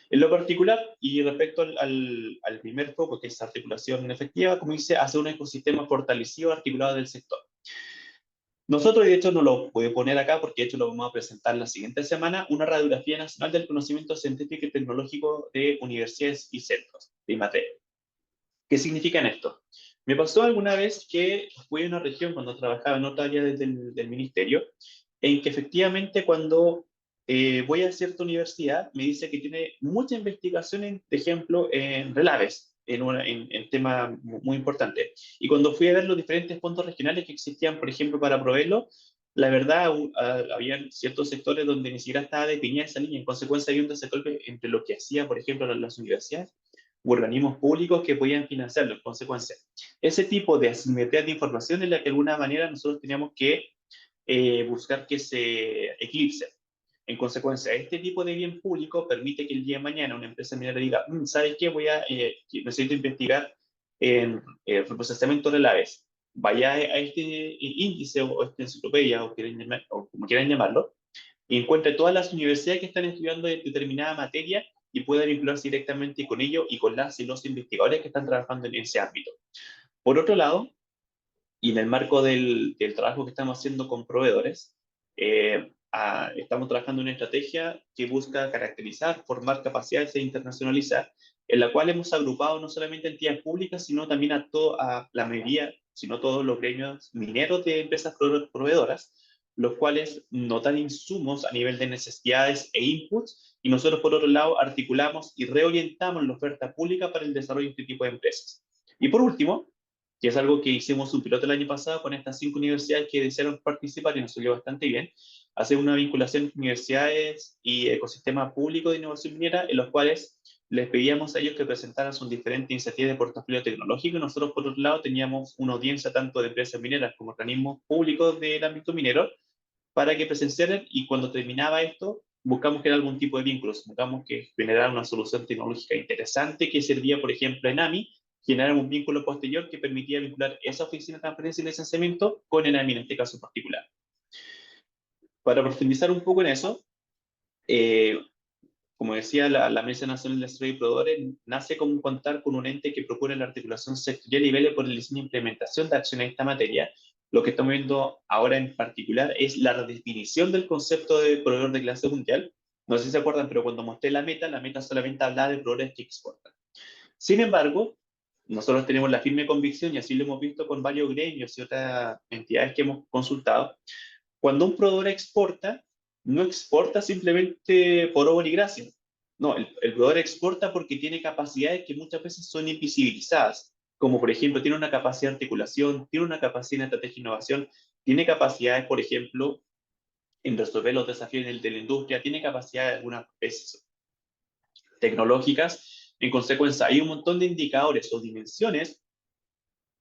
En lo particular, y respecto al primer foco, que es articulación efectiva, como dice, hacer un ecosistema fortalecido, articulado del sector. Nosotros, de hecho, no lo voy a poner acá porque, de hecho, lo vamos a presentar la siguiente semana, una radiografía nacional del conocimiento científico y tecnológico de universidades y centros de IMATE. ¿Qué significan esto? Me pasó alguna vez que fui a una región cuando trabajaba en otra área del ministerio, en que efectivamente cuando voy a cierta universidad me dice que tiene mucha investigación, de ejemplo, en relaves, en temas muy importantes. Y cuando fui a ver los diferentes fondos regionales que existían, por ejemplo, para proveerlo, la verdad, había ciertos sectores donde ni siquiera estaba definida esa línea. En consecuencia, hay un desacuerdo entre lo que hacía, por ejemplo, las universidades u organismos públicos que podían financiarlo en consecuencia. Ese tipo de asimetría de información es la que de alguna manera nosotros teníamos que buscar que se eclipse. En consecuencia, este tipo de bien público permite que el día de mañana una empresa minera diga, ¿sabes qué? Necesito investigar en reprocesamiento de relaves. Vaya a este índice o esta enciclopedia o como quieran llamarlo, y encuentre todas las universidades que están estudiando determinada materia y pueda vincularse directamente con ello y con las y los investigadores que están trabajando en ese ámbito. Por otro lado, y en el marco del trabajo que estamos haciendo con proveedores, estamos trabajando en una estrategia que busca caracterizar, formar capacidades e internacionalizar, en la cual hemos agrupado no solamente entidades públicas, sino también a la mayoría, sino todos los gremios mineros de empresas proveedoras, los cuales notan insumos a nivel de necesidades e inputs, y nosotros por otro lado articulamos y reorientamos la oferta pública para el desarrollo de este tipo de empresas. Y por último, que es algo que hicimos un piloto el año pasado con estas 5 universidades que desearon participar y nos salió bastante bien, hacer una vinculación entre universidades y ecosistema público de innovación minera, en los cuales les pedíamos a ellos que presentaran sus diferentes iniciativas de portafolio tecnológico y nosotros por otro lado teníamos una audiencia tanto de empresas mineras como organismos públicos del ámbito minero para que presenciaran y cuando terminaba esto buscamos que era algún tipo de vínculos, buscamos que generara una solución tecnológica interesante que servía, por ejemplo, en AMI, generar un vínculo posterior que permitía vincular esa oficina de transferencia y licenciamiento con el AMI en este caso particular. Para profundizar un poco en eso, eh, como decía, la Mesa Nacional de Desarrollo y Proveedores nace como contar con un ente que propone la articulación sectorial y vele por el diseño e implementación de acciones en esta materia. Lo que estamos viendo ahora en particular es la redefinición del concepto de proveedor de clase mundial. No sé si se acuerdan, pero cuando mostré la meta solamente hablaba de proveedores que exportan. Sin embargo, nosotros tenemos la firme convicción, y así lo hemos visto con varios gremios y otras entidades que hemos consultado, cuando un proveedor exporta, no exporta simplemente por obra y gracia. No, el proveedor exporta porque tiene capacidades que muchas veces son invisibilizadas, como por ejemplo tiene una capacidad de articulación, tiene una capacidad en estrategia de innovación, tiene capacidades, por ejemplo, en resolver los desafíos de la industria, tiene capacidades algunas veces tecnológicas. En consecuencia, hay un montón de indicadores o dimensiones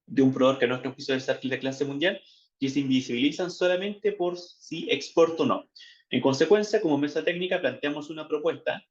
de un proveedor que a nuestro juicio debe ser de clase mundial, que se invisibilizan solamente por si exporta o no. En consecuencia, como mesa técnica, planteamos una propuesta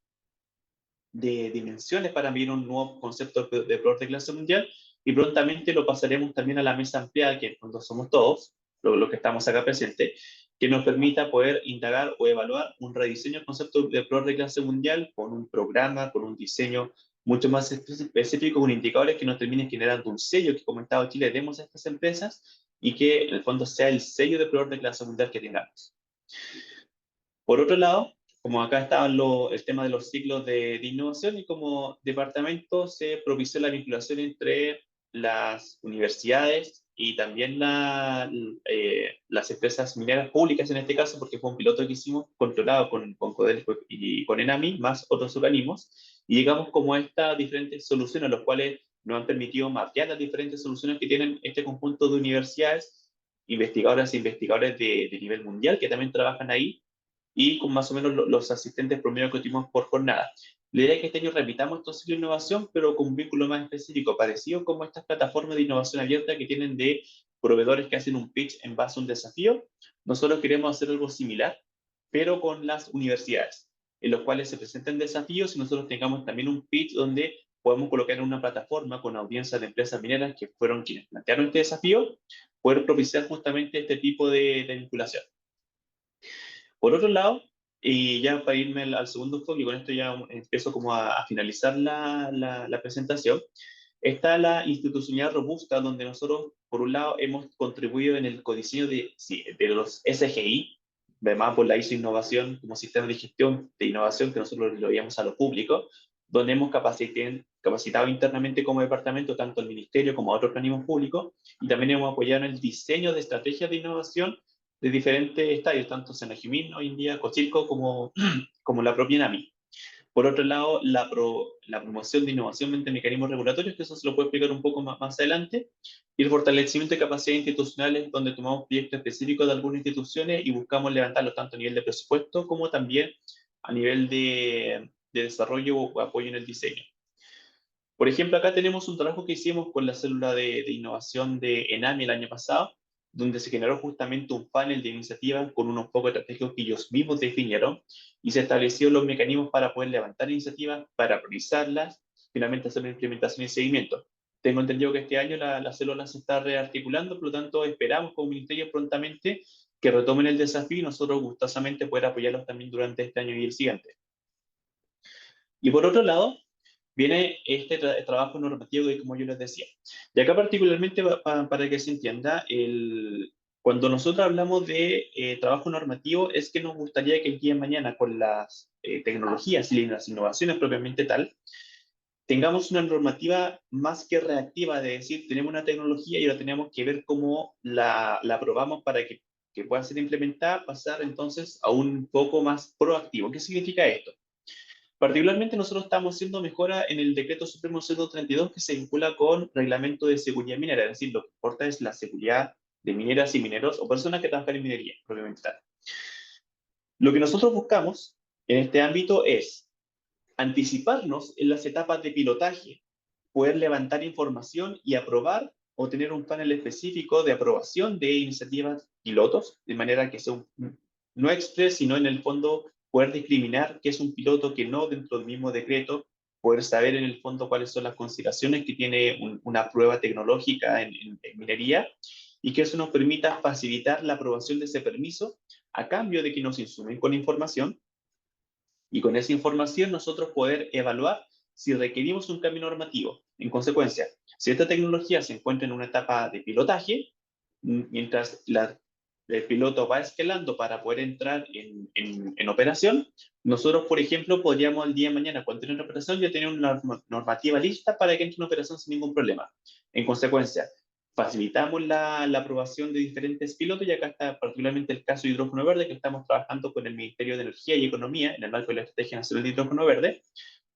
de dimensiones para medir un nuevo concepto de proveedor de clase mundial y prontamente lo pasaremos también a la mesa ampliada, que cuando somos todos, los que estamos acá presentes, que nos permita poder indagar o evaluar un rediseño del concepto de proveedor de clase mundial con un programa, con un diseño mucho más específico, con indicadores que nos terminen generando un sello que, como Estado de Chile, demos a estas empresas y que en el fondo sea el sello de proveedor de clase mundial que tengamos. Por otro lado, como acá estaba el tema de los ciclos de innovación y como departamento se propició la vinculación entre las universidades y también las empresas mineras públicas en este caso, porque fue un piloto que hicimos controlado con Codelco y con Enami, más otros organismos, y llegamos como a estas diferentes soluciones, los cuales nos han permitido mapear las diferentes soluciones que tienen este conjunto de universidades, investigadoras e investigadores de nivel mundial que también trabajan ahí, y con más o menos los asistentes promedio que tuvimos por jornada. La idea es que este año repitamos estos ciclos de innovación, pero con un vínculo más específico, parecido como estas plataformas de innovación abierta que tienen de proveedores que hacen un pitch en base a un desafío. Nosotros queremos hacer algo similar, pero con las universidades, en los cuales se presenten desafíos y nosotros tengamos también un pitch donde podemos colocar en una plataforma con audiencias de empresas mineras que fueron quienes plantearon este desafío, poder propiciar justamente este tipo de vinculación. Por otro lado, y ya para irme al segundo enfoque, y con esto ya empiezo como a finalizar la presentación, está la institucionalidad robusta, donde nosotros, por un lado, hemos contribuido en el codiseño de, sí, de los SGI, además por la ISO Innovación como sistema de gestión de innovación que nosotros lo veíamos a lo público, donde hemos capacitado internamente como departamento tanto al ministerio como a otros organismos públicos, y también hemos apoyado en el diseño de estrategias de innovación de diferentes estadios, tanto Senagimin hoy en día, Cochilco, como la propia NAMI. Por otro lado, la promoción de innovación mediante mecanismos regulatorios, que eso se lo puedo explicar un poco más adelante, y el fortalecimiento de capacidades institucionales, donde tomamos proyectos específicos de algunas instituciones y buscamos levantarlos tanto a nivel de presupuesto como también a nivel de desarrollo o apoyo en el diseño. Por ejemplo, acá tenemos un trabajo que hicimos con la célula de innovación de ENAMI el año pasado, donde se generó justamente un panel de iniciativas con unos pocos estratégicos que ellos mismos definieron y se establecieron los mecanismos para poder levantar iniciativas, para priorizarlas, finalmente hacer una implementación y seguimiento. Tengo entendido que este año la célula se está rearticulando, por lo tanto esperamos como ministerio prontamente que retomen el desafío y nosotros gustosamente poder apoyarlos también durante este año y el siguiente. Y por otro lado, viene este trabajo normativo que, como yo les decía. Y acá particularmente, para que se entienda, cuando nosotros hablamos de trabajo normativo, es que nos gustaría que el día de mañana, con las tecnologías y las innovaciones propiamente tal, tengamos una normativa más que reactiva, de decir, tenemos una tecnología y ahora tenemos que ver cómo la aprobamos para que pueda ser implementada, pasar entonces a un poco más proactivo. ¿Qué significa esto? Particularmente nosotros estamos haciendo mejora en el Decreto Supremo 132 que se vincula con Reglamento de Seguridad Minera, es decir, lo que importa es la seguridad de mineras y mineros o personas que trabajan en minería, propiamente tal. Lo que nosotros buscamos en este ámbito es anticiparnos en las etapas de pilotaje, poder levantar información y aprobar o tener un panel específico de aprobación de iniciativas pilotos, de manera que sea no express, sino en el fondo poder discriminar qué es un piloto, que no dentro del mismo decreto, poder saber en el fondo cuáles son las consideraciones que tiene una prueba tecnológica en minería y que eso nos permita facilitar la aprobación de ese permiso a cambio de que nos insumen con información y con esa información nosotros poder evaluar si requerimos un cambio normativo. En consecuencia, si esta tecnología se encuentra en una etapa de pilotaje, mientras el piloto va escalando para poder entrar en operación, nosotros, por ejemplo, podríamos el día de mañana, cuando entre en operación, ya tener una normativa lista para que entre en operación sin ningún problema. En consecuencia, facilitamos la aprobación de diferentes pilotos, y acá está particularmente el caso de hidrógeno verde, que estamos trabajando con el Ministerio de Energía y Economía en el marco de la Estrategia Nacional de Hidrógeno Verde,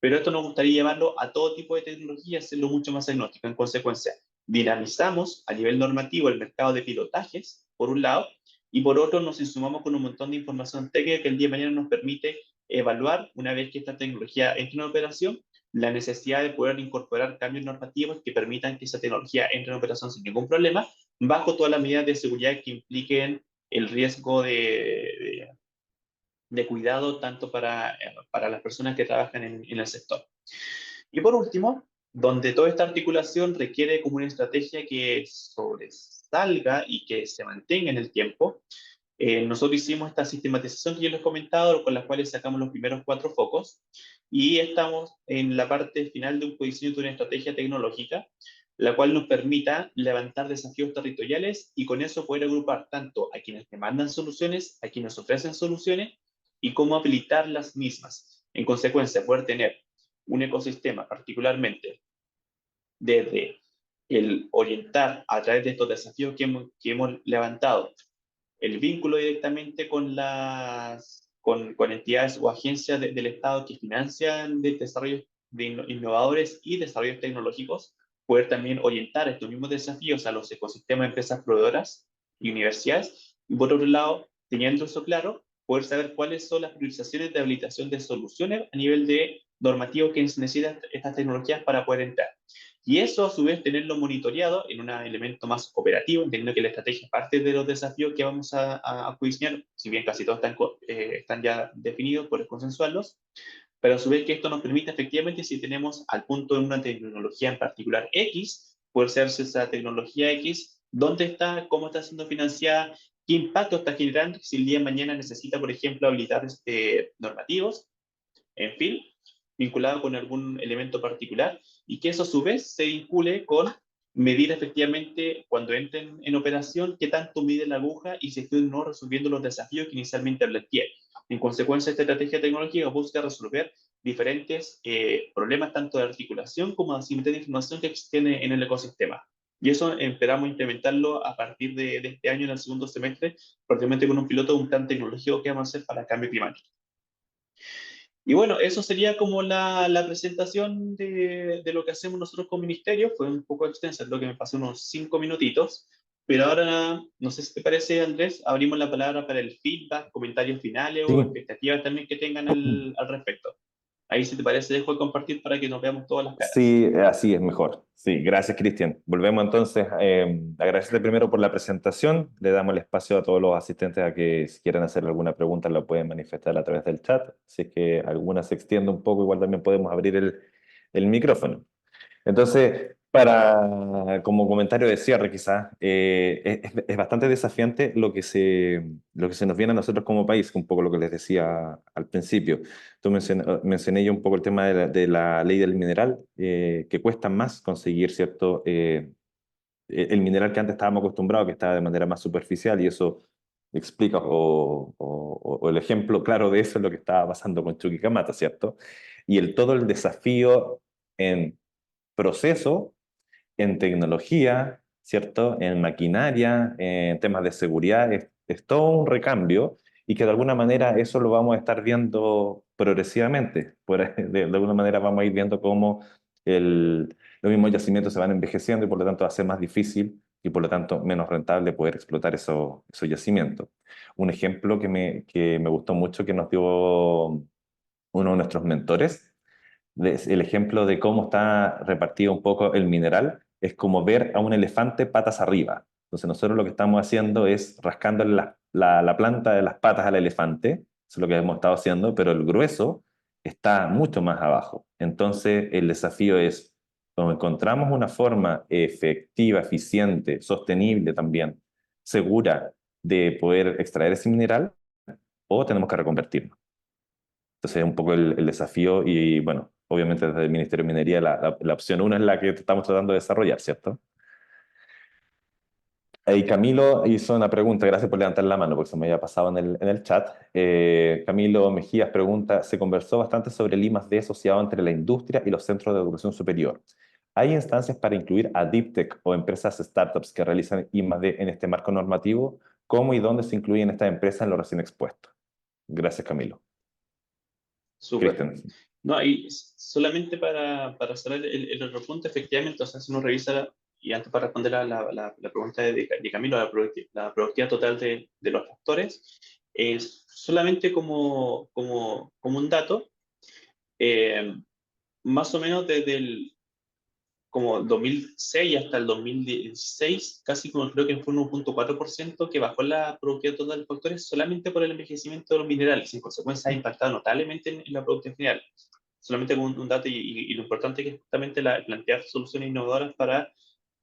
pero esto nos gustaría llevarlo a todo tipo de tecnología, hacerlo mucho más agnóstico. En consecuencia, dinamizamos a nivel normativo el mercado de pilotajes, por un lado, y por otro nos insumamos con un montón de información técnica que el día de mañana nos permite evaluar, una vez que esta tecnología entre en operación, la necesidad de poder incorporar cambios normativos que permitan que esa tecnología entre en operación sin ningún problema, bajo todas las medidas de seguridad que impliquen el riesgo de cuidado tanto para las personas que trabajan en el sector. Y por último, donde toda esta articulación requiere como una estrategia que sobresalga y que se mantenga en el tiempo, nosotros hicimos esta sistematización que yo les he comentado, con las cuales sacamos los primeros 4 focos, y estamos en la parte final de un diseño de una estrategia tecnológica, la cual nos permita levantar desafíos territoriales y con eso poder agrupar tanto a quienes demandan soluciones, a quienes ofrecen soluciones, y cómo habilitar las mismas. En consecuencia, poder tener un ecosistema particularmente desde el orientar a través de estos desafíos que hemos levantado, el vínculo directamente con entidades o agencias del Estado que financian de desarrollos de innovadores y desarrollos tecnológicos, poder también orientar estos mismos desafíos a los ecosistemas de empresas proveedoras y universidades, y por otro lado, teniendo eso claro, poder saber cuáles son las priorizaciones de habilitación de soluciones a nivel de normativo que necesitan estas tecnologías para poder entrar. Y eso, a su vez, tenerlo monitoreado en un elemento más operativo, entendiendo que la estrategia es parte de los desafíos que vamos a diseñar, si bien casi todos están ya definidos, por consensuarlos, pero a su vez que esto nos permite efectivamente, si tenemos al punto de una tecnología en particular X, poder saber si esa tecnología X, dónde está, cómo está siendo financiada, qué impacto está generando, si el día de mañana necesita, por ejemplo, habilitar normativos, en fin, vinculado con algún elemento particular, y que eso a su vez se vincule con medir efectivamente cuando entren en operación qué tanto mide la aguja y si estoy no resolviendo los desafíos que inicialmente planteé. En consecuencia, esta estrategia tecnológica busca resolver diferentes problemas tanto de articulación como de asimetría de información que existen en el ecosistema. Y eso esperamos implementarlo a partir de este año, en el segundo semestre, prácticamente con un piloto de un plan tecnológico que vamos a hacer para el cambio climático. Y bueno, eso sería como la presentación de lo que hacemos nosotros como ministerio. Fue un poco extensa, creo que me pasé unos 5 minutitos. Pero ahora, no sé si te parece, Andrés, abrimos la palabra para el feedback, comentarios finales o Sí, expectativas también que tengan al respecto. Ahí, si te parece, dejo de compartir para que nos veamos todas las caras. sí, así es mejor. Sí, gracias, Cristian. Volvemos entonces. Agradecerte primero por la presentación. Le damos el espacio a todos los asistentes a que si quieren hacer alguna pregunta la pueden manifestar a través del chat. Si es que alguna se extiende un poco, igual también podemos abrir el micrófono. Entonces, como comentario de cierre quizás, es bastante desafiante lo que se nos viene a nosotros como país, un poco lo que les decía al principio. Mencioné yo un poco el tema de la ley del mineral, que cuesta más conseguir, ¿cierto? El mineral que antes estábamos acostumbrados, que estaba de manera más superficial, y eso explica, o el ejemplo claro de eso es lo que estaba pasando con Chuquicamata, ¿cierto? Y todo el desafío en proceso, en tecnología, ¿cierto? En maquinaria, en temas de seguridad, es todo un recambio y que de alguna manera eso lo vamos a estar viendo progresivamente. De alguna manera vamos a ir viendo cómo los mismos yacimientos se van envejeciendo y por lo tanto va a ser más difícil y por lo tanto menos rentable poder explotar esos yacimientos. Un ejemplo que me gustó mucho que nos dio uno de nuestros mentores, el ejemplo de cómo está repartido un poco el mineral, es como ver a un elefante patas arriba. Entonces nosotros lo que estamos haciendo es rascándole la planta de las patas al elefante, eso es lo que hemos estado haciendo, pero el grueso está mucho más abajo. Entonces el desafío es, cuando encontramos una forma efectiva, eficiente, sostenible también, segura de poder extraer ese mineral, o tenemos que reconvertirnos. Entonces es un poco el desafío y bueno, obviamente desde el Ministerio de Minería la opción uno es la que estamos tratando de desarrollar, ¿cierto? Y Camilo hizo una pregunta, gracias por levantar la mano porque se me había pasado en el chat. Camilo Mejías pregunta, se conversó bastante sobre el I+D asociado entre la industria y los centros de educación superior. ¿Hay instancias para incluir a Deep Tech o empresas startups que realizan I+D en este marco normativo? ¿Cómo y dónde se incluyen estas empresas en lo recién expuesto? Gracias, Camilo. Súper. Cristian. No, y solamente para cerrar el otro punto, efectivamente, o sea, si uno revisa, y antes para responder la pregunta de Camilo, la productividad total de los factores, es solamente como un dato, eh, más o menos desde el como 2006 hasta el 2016, casi como creo que fue un 1,4% que bajó la productividad total de los factores solamente por el envejecimiento de los minerales, y en consecuencia ha impactado notablemente en la productividad general. Solamente como un dato, y lo importante que es justamente plantear soluciones innovadoras para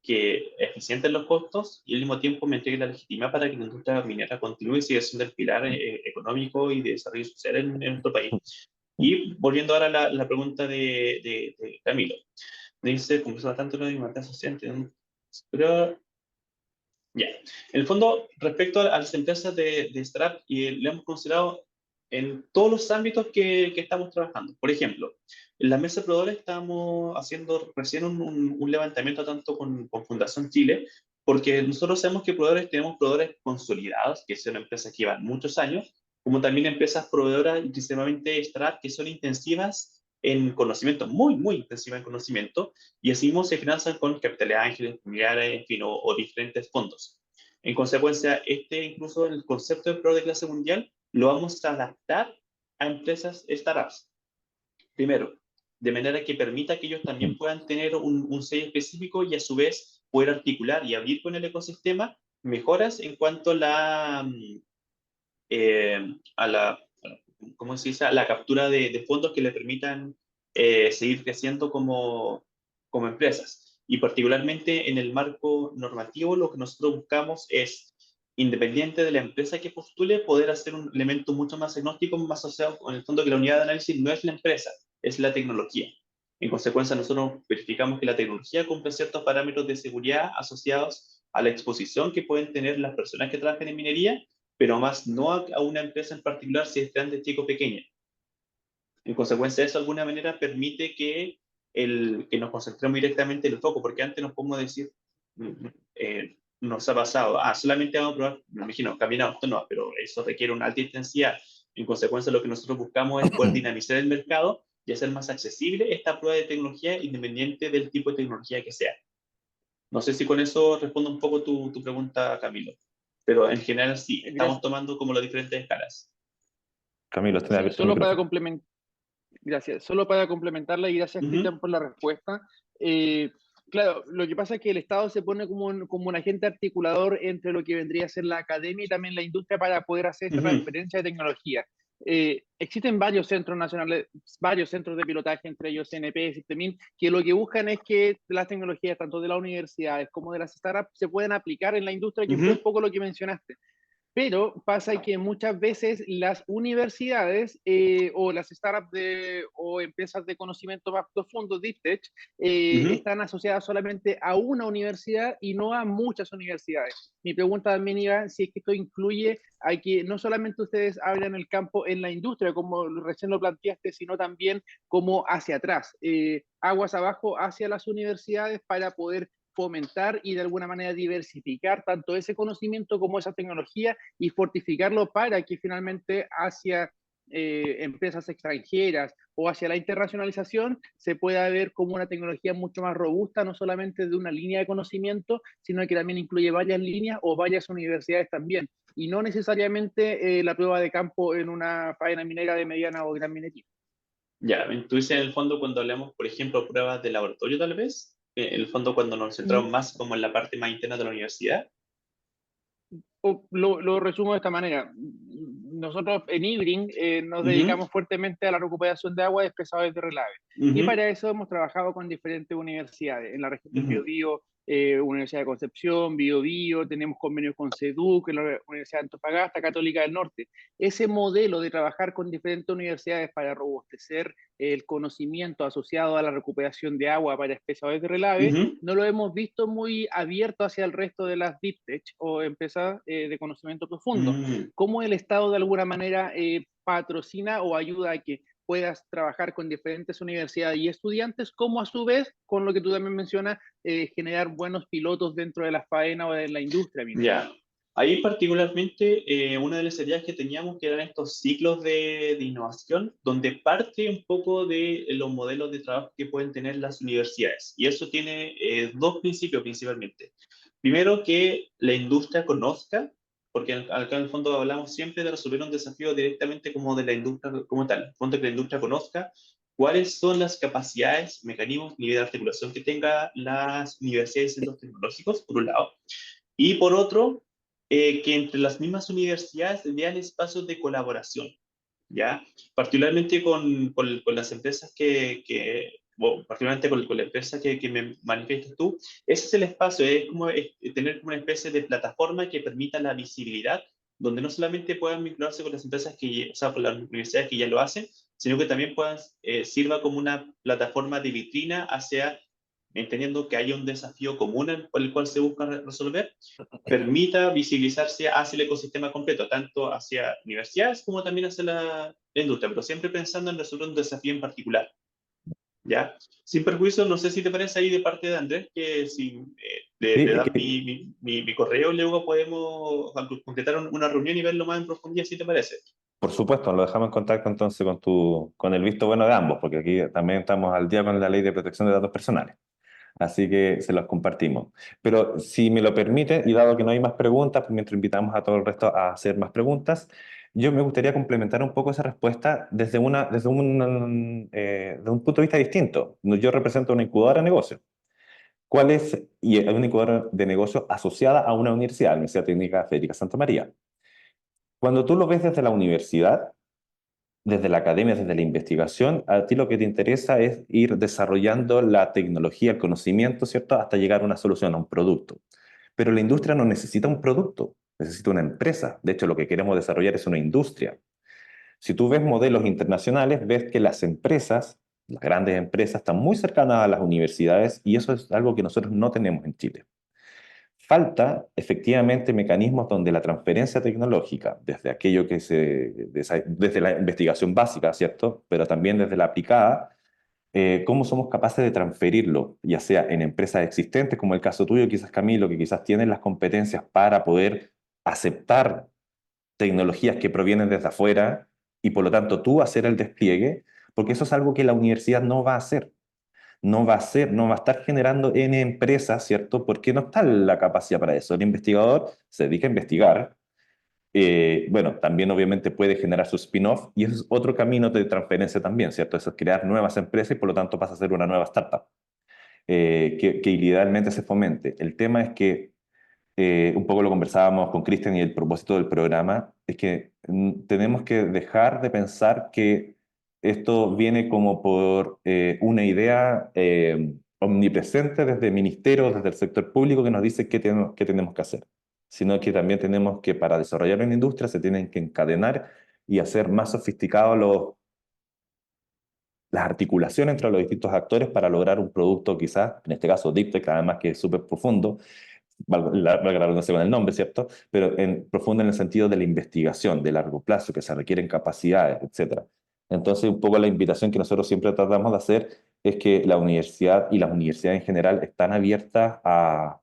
que eficienten los costos y al mismo tiempo me entregue la legitimidad para que la industria minera continúe y siga siendo el pilar económico y de desarrollo social en nuestro país. Y volviendo ahora a la pregunta de Camilo. Dice, conversaba tanto lo de libertad social, pero ya. En el fondo, respecto a las empresas de startup, y le hemos considerado en todos los ámbitos que estamos trabajando. Por ejemplo, en la mesa de proveedores estamos haciendo recién un levantamiento tanto con Fundación Chile, porque nosotros sabemos que proveedores tenemos proveedores consolidados, que son empresas que llevan muchos años, como también empresas proveedoras extremadamente startup que son intensivas en conocimiento, muy, muy intensivas en conocimiento, y así mismo se financian con capitales ángeles, familiares, en fin, o diferentes fondos. En consecuencia, incluso el concepto de proveedor de clase mundial lo vamos a adaptar a empresas startups. Primero, de manera que permita que ellos también puedan tener un sello específico y a su vez poder articular y abrir con el ecosistema mejoras en cuanto a la, ¿cómo se dice? A la captura de fondos que le permitan seguir creciendo como empresas. Y particularmente en el marco normativo, lo que nosotros buscamos es, independiente de la empresa que postule, poder hacer un elemento mucho más agnóstico, más asociado con el fondo que la unidad de análisis no es la empresa, es la tecnología. En consecuencia, nosotros verificamos que la tecnología cumple ciertos parámetros de seguridad asociados a la exposición que pueden tener las personas que trabajan en minería, pero más no a una empresa en particular si es grande, chico o pequeña. En consecuencia, eso de alguna manera permite que nos concentremos directamente en el foco, porque antes nos podemos decir, nos ha pasado, solamente vamos a probar, me imagino, caminar esto no, pero eso requiere una alta intensidad. En consecuencia, lo que nosotros buscamos es poder dinamizar el mercado y hacer más accesible esta prueba de tecnología independiente del tipo de tecnología que sea. No sé si con eso respondo un poco tu pregunta, Camilo, pero en general sí, estamos Gracias. tomando como las diferentes escalas. Camilo, está Sí, abierto el solo para micrófono. complementar. Gracias. Solo para complementarla y gracias, Cristian, por la respuesta. Claro, lo que pasa es que el Estado se pone como un agente articulador entre lo que vendría a ser la academia y también la industria para poder hacer esta transferencia de tecnología. Existen varios centros nacionales, varios centros de pilotaje, entre ellos CNP, Sistemin, que lo que buscan es que las tecnologías, tanto de las universidades como de las startups, se puedan aplicar en la industria, que fue un poco lo que mencionaste. Pero pasa que muchas veces las universidades o las startups o empresas de conocimiento más profundo, Deep Tech, están asociadas solamente a una universidad y no a muchas universidades. Mi pregunta también iba si es que esto incluye a que no solamente ustedes abran el campo en la industria, como recién lo planteaste, sino también como hacia atrás, aguas abajo hacia las universidades para poder fomentar y de alguna manera diversificar tanto ese conocimiento como esa tecnología y fortificarlo para que finalmente hacia empresas extranjeras o hacia la internacionalización se pueda ver como una tecnología mucho más robusta, no solamente de una línea de conocimiento, sino que también incluye varias líneas o varias universidades también, y no necesariamente la prueba de campo en una faena minera de mediana o gran minería. Ya, tú dices en el fondo cuando hablamos, por ejemplo, pruebas de laboratorio tal vez, en el fondo cuando nos centramos más como en la parte más interna de la universidad. Lo resumo de esta manera. Nosotros en IBRIN nos dedicamos fuertemente a la recuperación de agua de expresadores de relave. Y para eso hemos trabajado con diferentes universidades. En la región del Biobío, Universidad de Concepción, Biobío, tenemos convenios con SEDUC, en la Universidad de Antofagasta, Católica del Norte. Ese modelo de trabajar con diferentes universidades para robustecer el conocimiento asociado a la recuperación de agua para espesadores de relave, no lo hemos visto muy abierto hacia el resto de las Deep Tech o empresas de conocimiento profundo. ¿Cómo el Estado de alguna manera patrocina o ayuda a que puedas trabajar con diferentes universidades y estudiantes, como a su vez, con lo que tú también mencionas, generar buenos pilotos dentro de la faena o de la industria minera? Ya. Ahí particularmente una de las ideas que teníamos que eran estos ciclos de innovación, donde parte un poco de los modelos de trabajo que pueden tener las universidades. Y eso tiene dos principios principalmente. Primero, que la industria conozca, porque acá en el fondo hablamos siempre de resolver un desafío directamente como de la industria como tal. En el fondo, que la industria conozca cuáles son las capacidades, mecanismos, nivel de articulación que tengan las universidades y centros tecnológicos, por un lado. Y por otro, que entre las mismas universidades vean espacios de colaboración, ¿ya? Particularmente con las empresas bueno, particularmente con la empresa que me manifiestas tú, ese es el espacio, es como tener como una especie de plataforma que permita la visibilidad, donde no solamente puedan vincularse con las empresas o sea, con las universidades que ya lo hacen, sino que también sirva como una plataforma de vitrina hacia entendiendo que haya un desafío común por el cual se busca resolver, permita visibilizarse hacia el ecosistema completo, tanto hacia universidades como también hacia la industria, pero siempre pensando en resolver un desafío en particular. ¿Ya? Sin perjuicio, no sé si te parece ahí de parte de Andrés, que si Sí, le es das que, mi correo, luego podemos concretar una reunión y verlo más en profundidad, si te parece. por supuesto, lo dejamos en contacto entonces con el visto bueno de ambos, porque aquí también estamos al día con la ley de protección de datos personales. Así que se los compartimos. Pero si me lo permite, y dado que no hay más preguntas, pues mientras invitamos a todo el resto a hacer más preguntas, yo me gustaría complementar un poco esa respuesta desde un punto de vista distinto. Yo represento una incubadora de negocio. ¿Cuál es? Y es una incubadora de negocio asociada a una universidad, la Universidad Técnica Federica Santa María. Cuando tú lo ves desde la universidad, desde la academia, desde la investigación, a ti lo que te interesa es ir desarrollando la tecnología, el conocimiento, ¿cierto? Hasta llegar a una solución, a un producto. Pero la industria no necesita un producto, necesita una empresa. De hecho, lo que queremos desarrollar es una industria. Si tú ves modelos internacionales, ves que las empresas, las grandes empresas, están muy cercanas a las universidades y eso es algo que nosotros no tenemos en Chile. Falta efectivamente mecanismos donde la transferencia tecnológica, desde aquello que desde la investigación básica, ¿cierto? Pero también desde la aplicada, cómo somos capaces de transferirlo, ya sea en empresas existentes, como el caso tuyo, quizás Camilo, que quizás tienen las competencias para poder aceptar tecnologías que provienen desde afuera y por lo tanto tú hacer el despliegue, porque eso es algo que la universidad no va a hacer. No va a estar generando N empresas, ¿cierto? Porque no está la capacidad para eso. El investigador se dedica a investigar. Bueno, también obviamente puede generar su spin-off y eso es otro camino de transferencia también, ¿cierto? Eso es crear nuevas empresas y por lo tanto pasa a ser una nueva startup que idealmente se fomente. El tema es que un poco lo conversábamos con Cristian y el propósito del programa es que tenemos que dejar de pensar que esto viene como por una idea omnipresente desde ministerios, desde el sector público que nos dice qué tenemos que hacer, sino que también tenemos que, para desarrollar una industria, se tienen que encadenar y hacer más sofisticados las articulaciones entre los distintos actores para lograr un producto quizás, en este caso Deep Tech, además que es súper profundo, valga la redundancia con el nombre, ¿cierto? Pero profundo en el sentido de la investigación de largo plazo, que se requieren capacidades, etcétera. Entonces, un poco la invitación que nosotros siempre tratamos de hacer es que la universidad y las universidades en general están abiertas a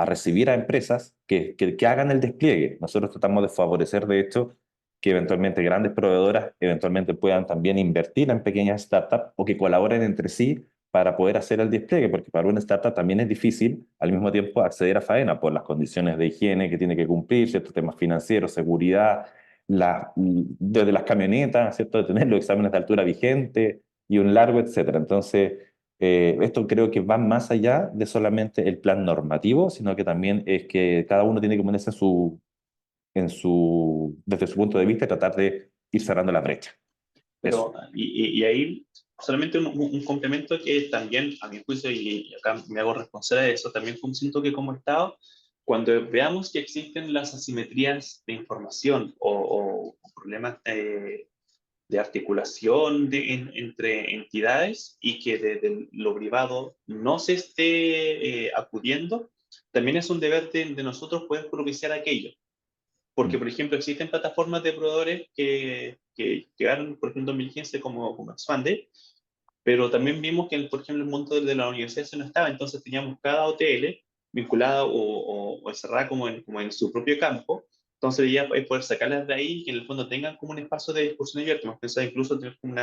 recibir a empresas que hagan el despliegue. Nosotros tratamos de favorecer, de hecho, que eventualmente grandes proveedoras eventualmente puedan también invertir en pequeñas startups o que colaboren entre sí para poder hacer el despliegue, porque para una startup también es difícil al mismo tiempo acceder a faena por las condiciones de higiene que tiene que cumplir, ciertos temas financieros, seguridad, desde las camionetas, ¿cierto? De tener los exámenes de altura vigente y un largo, etcétera. Entonces, esto creo que va más allá de solamente el plan normativo, sino que también es que cada uno tiene que ponerse desde su punto de vista y tratar de ir cerrando la brecha. Eso. Pero, y ahí, solamente un complemento que también, a mi juicio, y acá me hago responsable de eso, también siento que como Estado, cuando veamos que existen las asimetrías de información o problemas de articulación entre entidades y que desde lo privado no se esté acudiendo, también es un deber de nosotros poder propiciar aquello. Porque, por ejemplo, existen plataformas de proveedores que llegaron, por ejemplo, en 2015 como Expande, pero también vimos que, por ejemplo, el mundo de la universidad eso no estaba, entonces teníamos cada OTL vinculada o encerrada como en su propio campo, entonces ya es poder sacarlas de ahí y que en el fondo tengan como un espacio de discusión abierto. Hemos pensado incluso tener un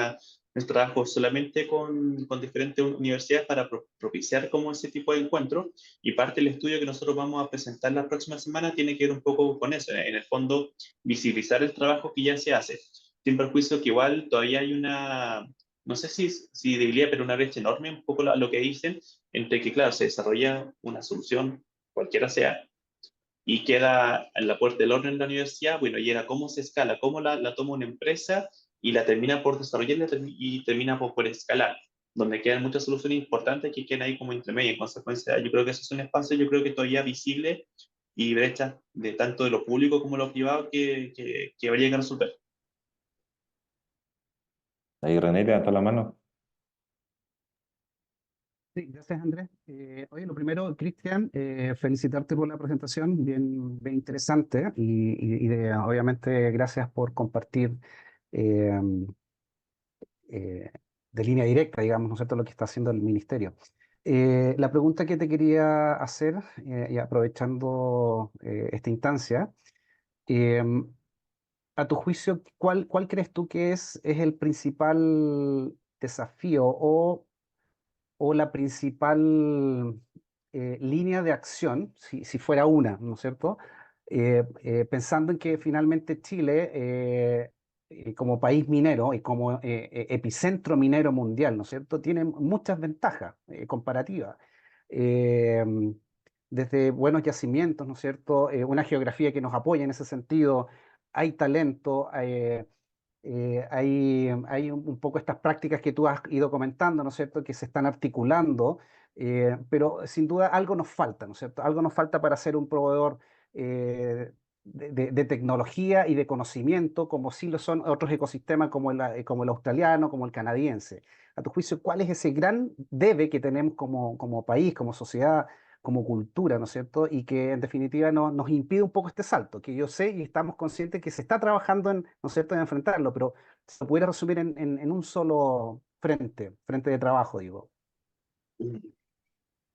trabajo solamente con diferentes universidades para propiciar como ese tipo de encuentros, y parte del estudio que nosotros vamos a presentar la próxima semana tiene que ver un poco con eso, en el fondo visibilizar el trabajo que ya se hace, sin perjuicio que igual todavía hay una, no sé si debería, pero una brecha enorme, un poco lo que dicen, entre que, claro, se desarrolla una solución, cualquiera sea, y queda en la puerta del horno en la universidad, bueno, y era cómo se escala, cómo la toma una empresa y la termina por desarrollar y termina por escalar, donde quedan muchas soluciones importantes que quedan ahí como intermedio. En consecuencia, yo creo que eso es un espacio, yo creo que todavía visible y brecha de tanto de lo público como lo privado que habría que resolver. Ahí René levantó la mano. Sí, gracias Andrés. Oye, lo primero, Cristian, felicitarte por la presentación, bien, bien interesante obviamente gracias por compartir eh, eh, de línea directa, digamos, ¿no es cierto?, lo que está haciendo el ministerio. La pregunta que te quería hacer, y aprovechando esta instancia, em, a tu juicio, ¿cuál crees tú que es el principal desafío o la principal línea de acción, si fuera una, ¿no es cierto? Pensando en que finalmente Chile, como país minero y como epicentro minero mundial, ¿no es cierto?, tiene muchas ventajas comparativas. Eh, Desde buenos yacimientos, ¿no es cierto?, una geografía que nos apoya en ese sentido, hay talento, hay un poco estas prácticas que tú has ido comentando, ¿no es cierto?, que se están articulando, pero sin duda algo nos falta, ¿no es cierto? Algo nos falta para ser un proveedor de tecnología y de conocimiento, como sí lo son otros ecosistemas como el australiano, como el canadiense. A tu juicio, ¿cuál es ese gran debe que tenemos como país, como sociedad, como cultura, ¿no es cierto? Y que en definitiva nos impide un poco este salto, que yo sé y estamos conscientes que se está trabajando ¿no es cierto?, en enfrentarlo, pero se pudiera resumir en un solo frente de trabajo, digo.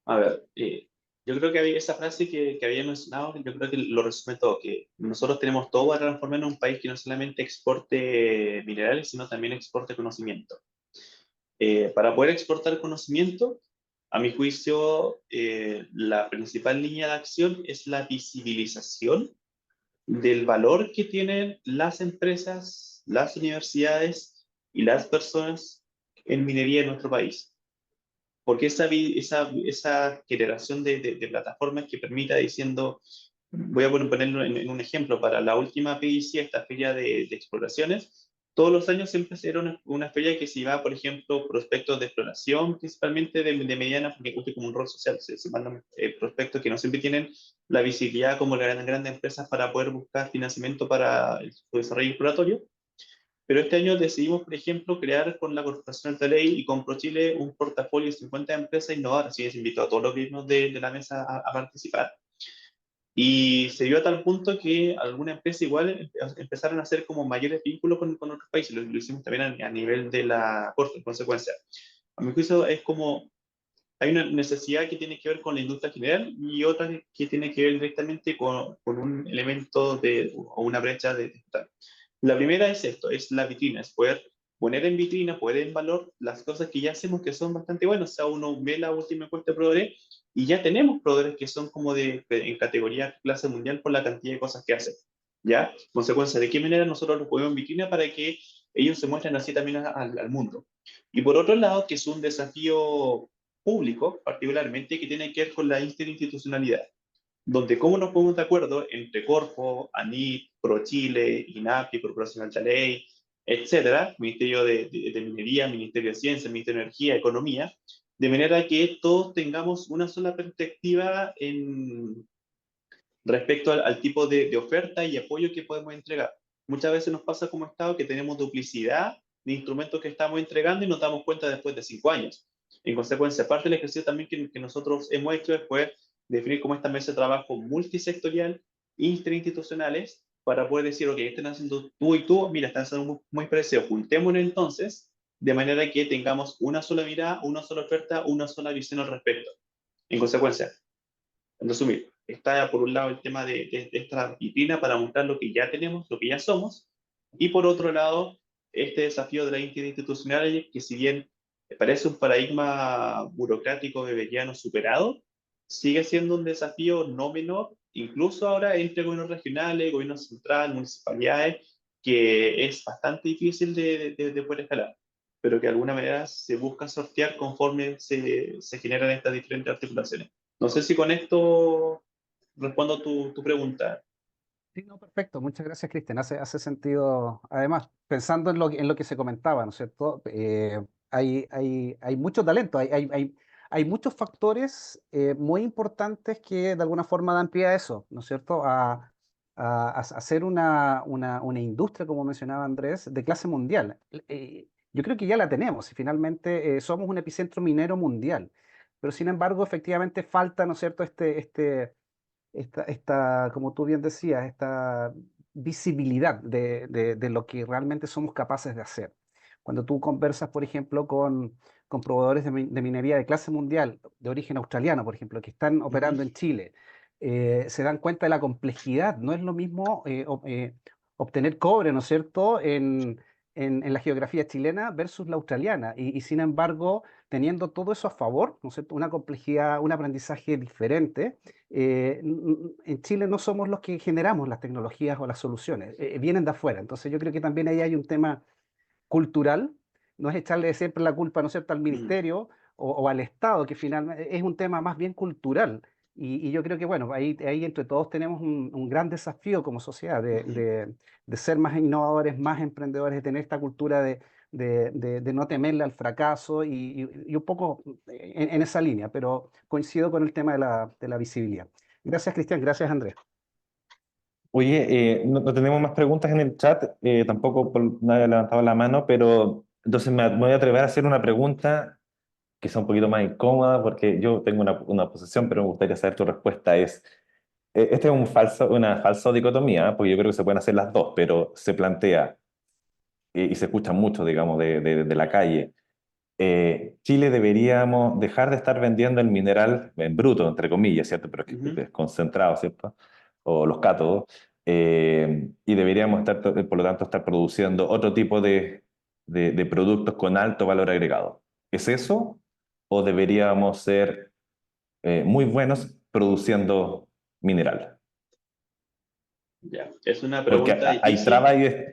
A ver, yo creo que había esa frase que había mencionado, yo creo que lo resume todo, que nosotros tenemos todo para transformar en un país que no solamente exporte minerales, sino también exporte conocimiento. Para poder exportar conocimiento, a mi juicio, la principal línea de acción es la visibilización del valor que tienen las empresas, las universidades y las personas en minería en nuestro país. Porque esa generación de plataformas que permita diciendo, voy a ponerlo en un ejemplo, para la última PIC, esta feria de exploraciones, todos los años siempre era una feria que se iba, por ejemplo, prospectos de exploración, principalmente de mediana, porque cumple como un rol social, se mandan prospectos que no siempre tienen la visibilidad como las grandes empresas para poder buscar financiamiento para su desarrollo exploratorio. Pero este año decidimos, por ejemplo, crear con la Corporación Altaley y con ProChile un portafolio de 50 empresas innovadoras. Así que se invitó a todos los mismos de la mesa a participar. Y se dio a tal punto que algunas empresas igual empezaron a hacer como mayores vínculos con otros países. Lo hicimos también a nivel de la Corte, en consecuencia. A mi juicio es como, hay una necesidad que tiene que ver con la industria general y otra que tiene que ver directamente con un elemento o una brecha de digital. La primera es esto, es la vitrina, es poder poner en vitrina, poner en valor las cosas que ya hacemos que son bastante buenas. O sea, uno ve la última encuesta de proveedores y ya tenemos proveedores que son como en categoría clase mundial por la cantidad de cosas que hacen. ¿Ya? Consecuencia, ¿de qué manera nosotros los ponemos en vitrina para que ellos se muestren así también al mundo? Y por otro lado, que es un desafío público, particularmente, que tiene que ver con la interinstitucionalidad, donde cómo nos ponemos de acuerdo entre Corfo, ANIT, ProChile, INAPI, Corporación Altaley, etcétera, Ministerio de Minería, Ministerio de Ciencia, Ministerio de Energía, Economía, de manera que todos tengamos una sola perspectiva respecto al tipo de oferta y apoyo que podemos entregar. Muchas veces nos pasa como Estado que tenemos duplicidad de instrumentos que estamos entregando y nos damos cuenta después de 5 años. En consecuencia, parte del ejercicio también que nosotros hemos hecho es poder definir como esta mesa de trabajo multisectorial, interinstitucionales, para poder decir, ok, están haciendo tú y tú, mira, están haciendo muy parecido, juntémonos entonces, de manera que tengamos una sola mirada, una sola oferta, una sola visión al respecto. En consecuencia, en resumir, está por un lado el tema de esta vitrina para mostrar lo que ya tenemos, lo que ya somos, y por otro lado, este desafío de la interinstitucional, que si bien parece un paradigma burocrático beberiano superado, sigue siendo un desafío no menor, incluso ahora entre gobiernos regionales, gobiernos centrales, municipalidades, que es bastante difícil de poder escalar, pero que de alguna manera se busca sortear conforme se generan estas diferentes articulaciones. No sé si con esto respondo tu pregunta. Sí, no, perfecto. Muchas gracias, Cristian. Hace sentido. Además, pensando en lo que se comentaba, ¿no es cierto? Hay mucho talento, hay muchos factores muy importantes que de alguna forma dan pie a eso, ¿no es cierto? A hacer una industria, como mencionaba Andrés, de clase mundial. Yo creo que ya la tenemos y finalmente somos un epicentro minero mundial. pero sin embargo, efectivamente falta, ¿no es cierto?, como tú bien decías, esta visibilidad de lo que realmente somos capaces de hacer. Cuando tú conversas, por ejemplo, con proveedores de minería de clase mundial, de origen australiano, por ejemplo, que están Ujú. operando en Chile, se dan cuenta de la complejidad. No es lo mismo obtener cobre, ¿no es cierto?, en la geografía chilena versus la australiana. Y sin embargo, teniendo todo eso a favor, ¿no es cierto?, una complejidad, un aprendizaje diferente, en Chile no somos los que generamos las tecnologías o las soluciones, vienen de afuera. Entonces yo creo que también ahí hay un tema cultural, no es echarle siempre la culpa, ¿no es cierto?, al Mm. ministerio o al Estado, que finalmente es un tema más bien cultural. Y yo creo que, bueno, ahí entre todos tenemos un gran desafío como sociedad Ujú. de ser más innovadores, más emprendedores, de tener esta cultura de no temerle al fracaso y un poco en esa línea, pero coincido con el tema de la visibilidad. Gracias, Cristian. Gracias, Andrés. Oye, no tenemos más preguntas en el chat, tampoco nadie ha levantado la mano, pero entonces me voy a atrever a hacer una pregunta que sea un poquito más incómoda, porque yo tengo una posición, pero me gustaría saber tu respuesta. Este es una falsa dicotomía, porque yo creo que se pueden hacer las dos, pero se plantea, y se escucha mucho, digamos, de la calle. Chile deberíamos dejar de estar vendiendo el mineral en bruto, entre comillas, ¿cierto? Pero es que Ujú. es concentrado, ¿cierto? O los cátodos. Y deberíamos estar, por lo tanto, estar produciendo otro tipo de productos con alto valor agregado. ¿Es eso? ¿O deberíamos ser muy buenos produciendo mineral? Ya, es una Porque pregunta hay difícil.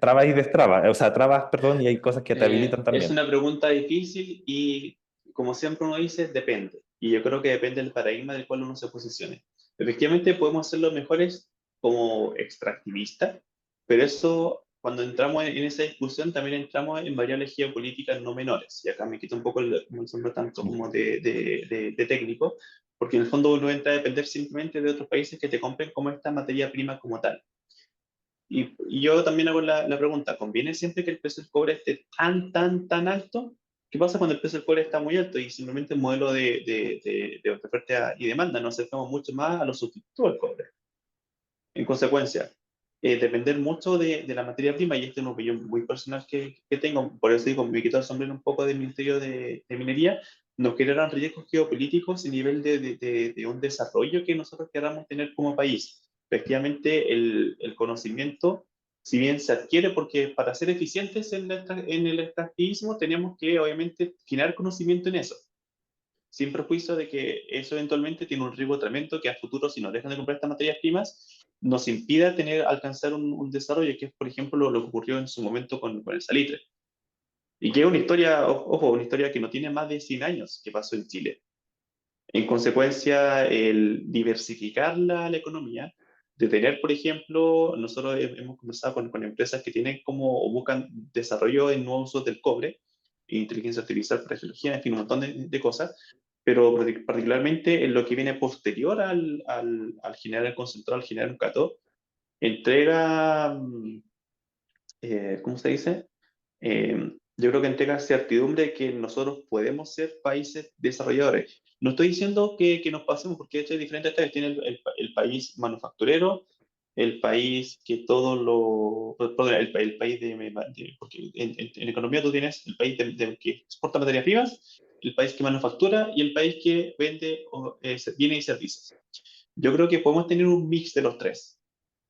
trabas y destrabas, o sea, trabas, perdón, y hay cosas que te habilitan Es también. una pregunta difícil y, como siempre uno dice, depende. Y yo creo que depende del paradigma del cual uno se posicione. Efectivamente, podemos ser los mejores como extractivistas, pero eso, cuando entramos en esa discusión, también entramos en variables geopolíticas no menores. Y acá me quito un poco el sombrero tanto como de técnico, porque en el fondo uno entra a depender simplemente de otros países que te compren como esta materia prima como tal. Y yo también hago la pregunta, ¿conviene siempre que el precio del cobre esté tan alto? ¿Qué pasa cuando el precio del cobre está muy alto y simplemente un modelo de oferta y demanda? Nos acercamos mucho más a los sustitutos del cobre. En consecuencia, depender mucho de la materia prima, y este es una opinión muy personal que tengo, por eso digo, me quito el sombrero un poco del Ministerio de Minería, nos generan riesgos geopolíticos a nivel de un desarrollo que nosotros queramos tener como país. Efectivamente, el conocimiento, si bien se adquiere, porque para ser eficientes en el extractivismo tenemos que, obviamente, generar conocimiento en eso, sin perjuicio de que eso eventualmente tiene un riesgo tremendo que a futuro, si nos dejan de comprar estas materias primas, nos impida alcanzar un desarrollo, que es, por ejemplo, lo que ocurrió en su momento con el salitre. Y que es una historia, ojo, una historia que no tiene más de 100 años que pasó en Chile. En consecuencia, el diversificar la economía, de tener, por ejemplo, nosotros hemos conversado con empresas que tienen como o buscan desarrollo en nuevos usos del cobre, inteligencia artificial para geología, en fin, un montón de cosas, pero particularmente en lo que viene posterior al generar el concentrado, al generar un cátodo, entrega, ¿cómo se dice? Yo creo que entrega certidumbre de que nosotros podemos ser países desarrolladores. No estoy diciendo que nos pasemos, porque de hecho hay diferentes estados. Tiene el país manufacturero, el país que todo lo... Perdón, el país porque en economía tú tienes el país que exporta materias primas, el país que manufactura y el país que vende bienes y servicios. Yo creo que podemos tener un mix de los tres.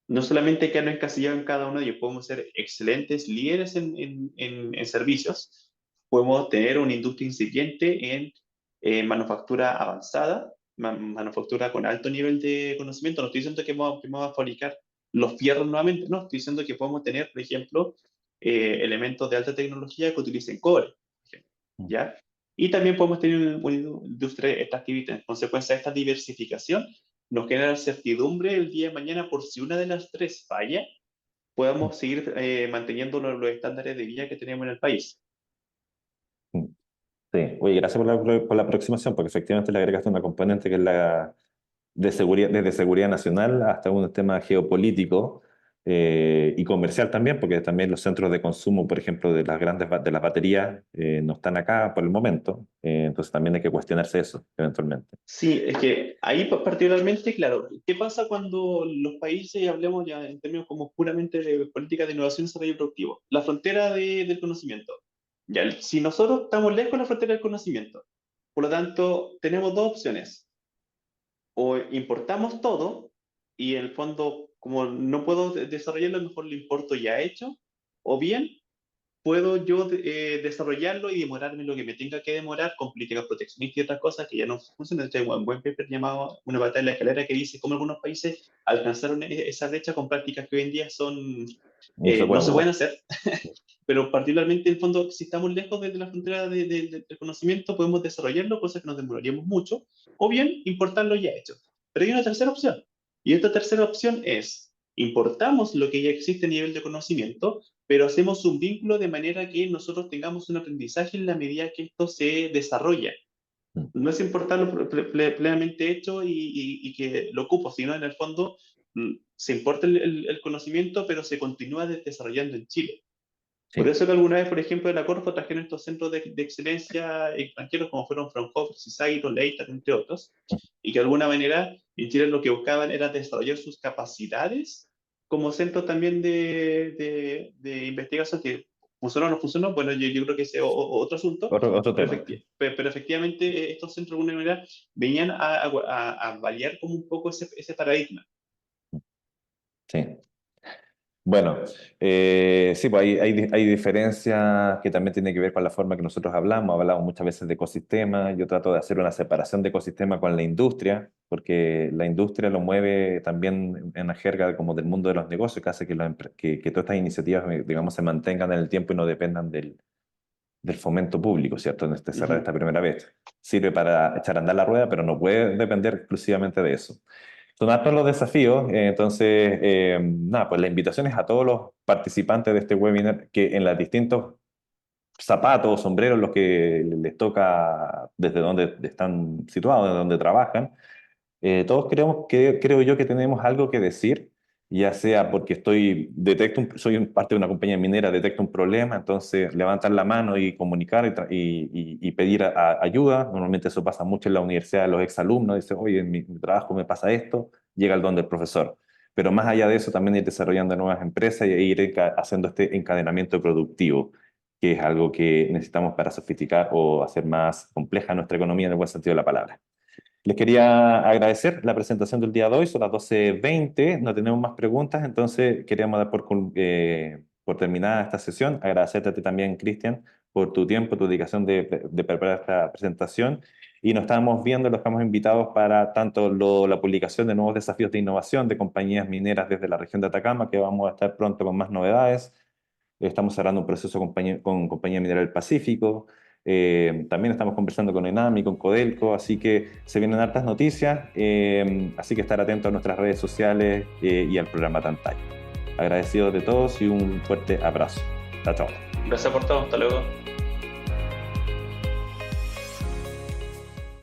No solamente quedarnos encasillados en cada uno de ellos, podemos ser excelentes líderes en servicios, podemos tener una industria incipiente en manufactura avanzada, manufactura con alto nivel de conocimiento. No estoy diciendo que vamos a fabricar los fierros nuevamente, no, estoy diciendo que podemos tener, por ejemplo, elementos de alta tecnología que utilicen cobre, por ejemplo, ¿ya? Y también podemos tener una industria extractivista. En consecuencia, esta diversificación nos genera certidumbre el día de mañana por si una de las tres falla, podamos seguir manteniendo los estándares de vida que tenemos en el país. Sí, oye, gracias por la aproximación, porque efectivamente le agregaste una componente que es la de seguridad, desde seguridad nacional hasta un tema geopolítico, y comercial también, porque también los centros de consumo, por ejemplo, de de las baterías, no están acá por el momento, entonces también hay que cuestionarse eso eventualmente. Sí, es que ahí particularmente, claro, ¿qué pasa cuando los países, y hablemos ya en términos como puramente de política de innovación y desarrollo productivo, la frontera del conocimiento? Ya, si nosotros estamos lejos de la frontera del conocimiento, por lo tanto, tenemos dos opciones. O importamos todo y en el fondo, como no puedo desarrollarlo, mejor lo importo ya hecho, o bien puedo yo desarrollarlo y demorarme lo que me tenga que demorar con políticas proteccionistas y otras cosas que ya no funcionan. Hay un buen paper llamado Una batalla en la escalera que dice cómo algunos países alcanzaron esa brecha con prácticas que hoy en día No se no puede se pueden mover. hacer, pero particularmente en el fondo, si estamos lejos de la frontera del conocimiento, podemos desarrollarlo, cosas que nos demoraríamos mucho, o bien importarlo ya hecho. Pero hay una tercera opción, y esta tercera opción es, importamos lo que ya existe a nivel de conocimiento, pero hacemos un vínculo de manera que nosotros tengamos un aprendizaje en la medida que esto se desarrolla. No es importarlo plenamente hecho y que lo ocupo, sino en el fondo se importa el conocimiento, pero se continúa desarrollando en Chile. Por Sí. eso que alguna vez, por ejemplo, en la Corfo trajeron estos centros de excelencia extranjeros como fueron Fraunhofer, CISAIRO, Leitar, entre otros, y que de alguna manera en Chile lo que buscaban era desarrollar sus capacidades como centro también de investigación, que funcionó o no funcionó, bueno, yo creo que ese es otro asunto, Otro tema. pero efectivamente estos centros de alguna manera venían a validar como un poco ese paradigma. Sí. Bueno, sí, pues hay diferencias que también tienen que ver con la forma que nosotros hablamos muchas veces de ecosistemas, yo trato de hacer una separación de ecosistema con la industria, porque la industria lo mueve también en la jerga como del mundo de los negocios, que hace que todas estas iniciativas, digamos, se mantengan en el tiempo y no dependan del fomento público, ¿cierto? En cerrar esta primera vez. Sirve para echar a andar la rueda, pero no puede depender exclusivamente de eso. Son hartos los desafíos, entonces, nada, pues la invitación es a todos los participantes de este webinar que en los distintos zapatos o sombreros, los que les toca desde donde están situados, desde donde trabajan, todos creo yo que tenemos algo que decir, ya sea porque soy parte de una compañía minera, detecto un problema, entonces levantar la mano y comunicar y pedir ayuda. Normalmente eso pasa mucho en la universidad, los exalumnos dicen, oye, en mi trabajo me pasa esto, llega el don del profesor. Pero más allá de eso, también ir desarrollando nuevas empresas y ir haciendo este encadenamiento productivo, que es algo que necesitamos para sofisticar o hacer más compleja nuestra economía en el buen sentido de la palabra. Les quería agradecer la presentación del día de hoy, son las 12:20, no tenemos más preguntas, entonces queríamos dar por terminada esta sesión. Agradecerte a ti también, Cristian, por tu tiempo, tu dedicación de preparar esta presentación. Y nos estamos viendo, los estamos invitados para tanto la publicación de nuevos desafíos de innovación de compañías mineras desde la región de Atacama, que vamos a estar pronto con más novedades. Estamos cerrando un proceso con Compañía Minera del Pacífico. También estamos conversando con ENAM y con Codelco, así que se vienen hartas noticias, así que estar atentos a nuestras redes sociales y al programa Tantay. Agradecidos de todos y un fuerte abrazo. Chao, chao. Gracias por todo, hasta luego.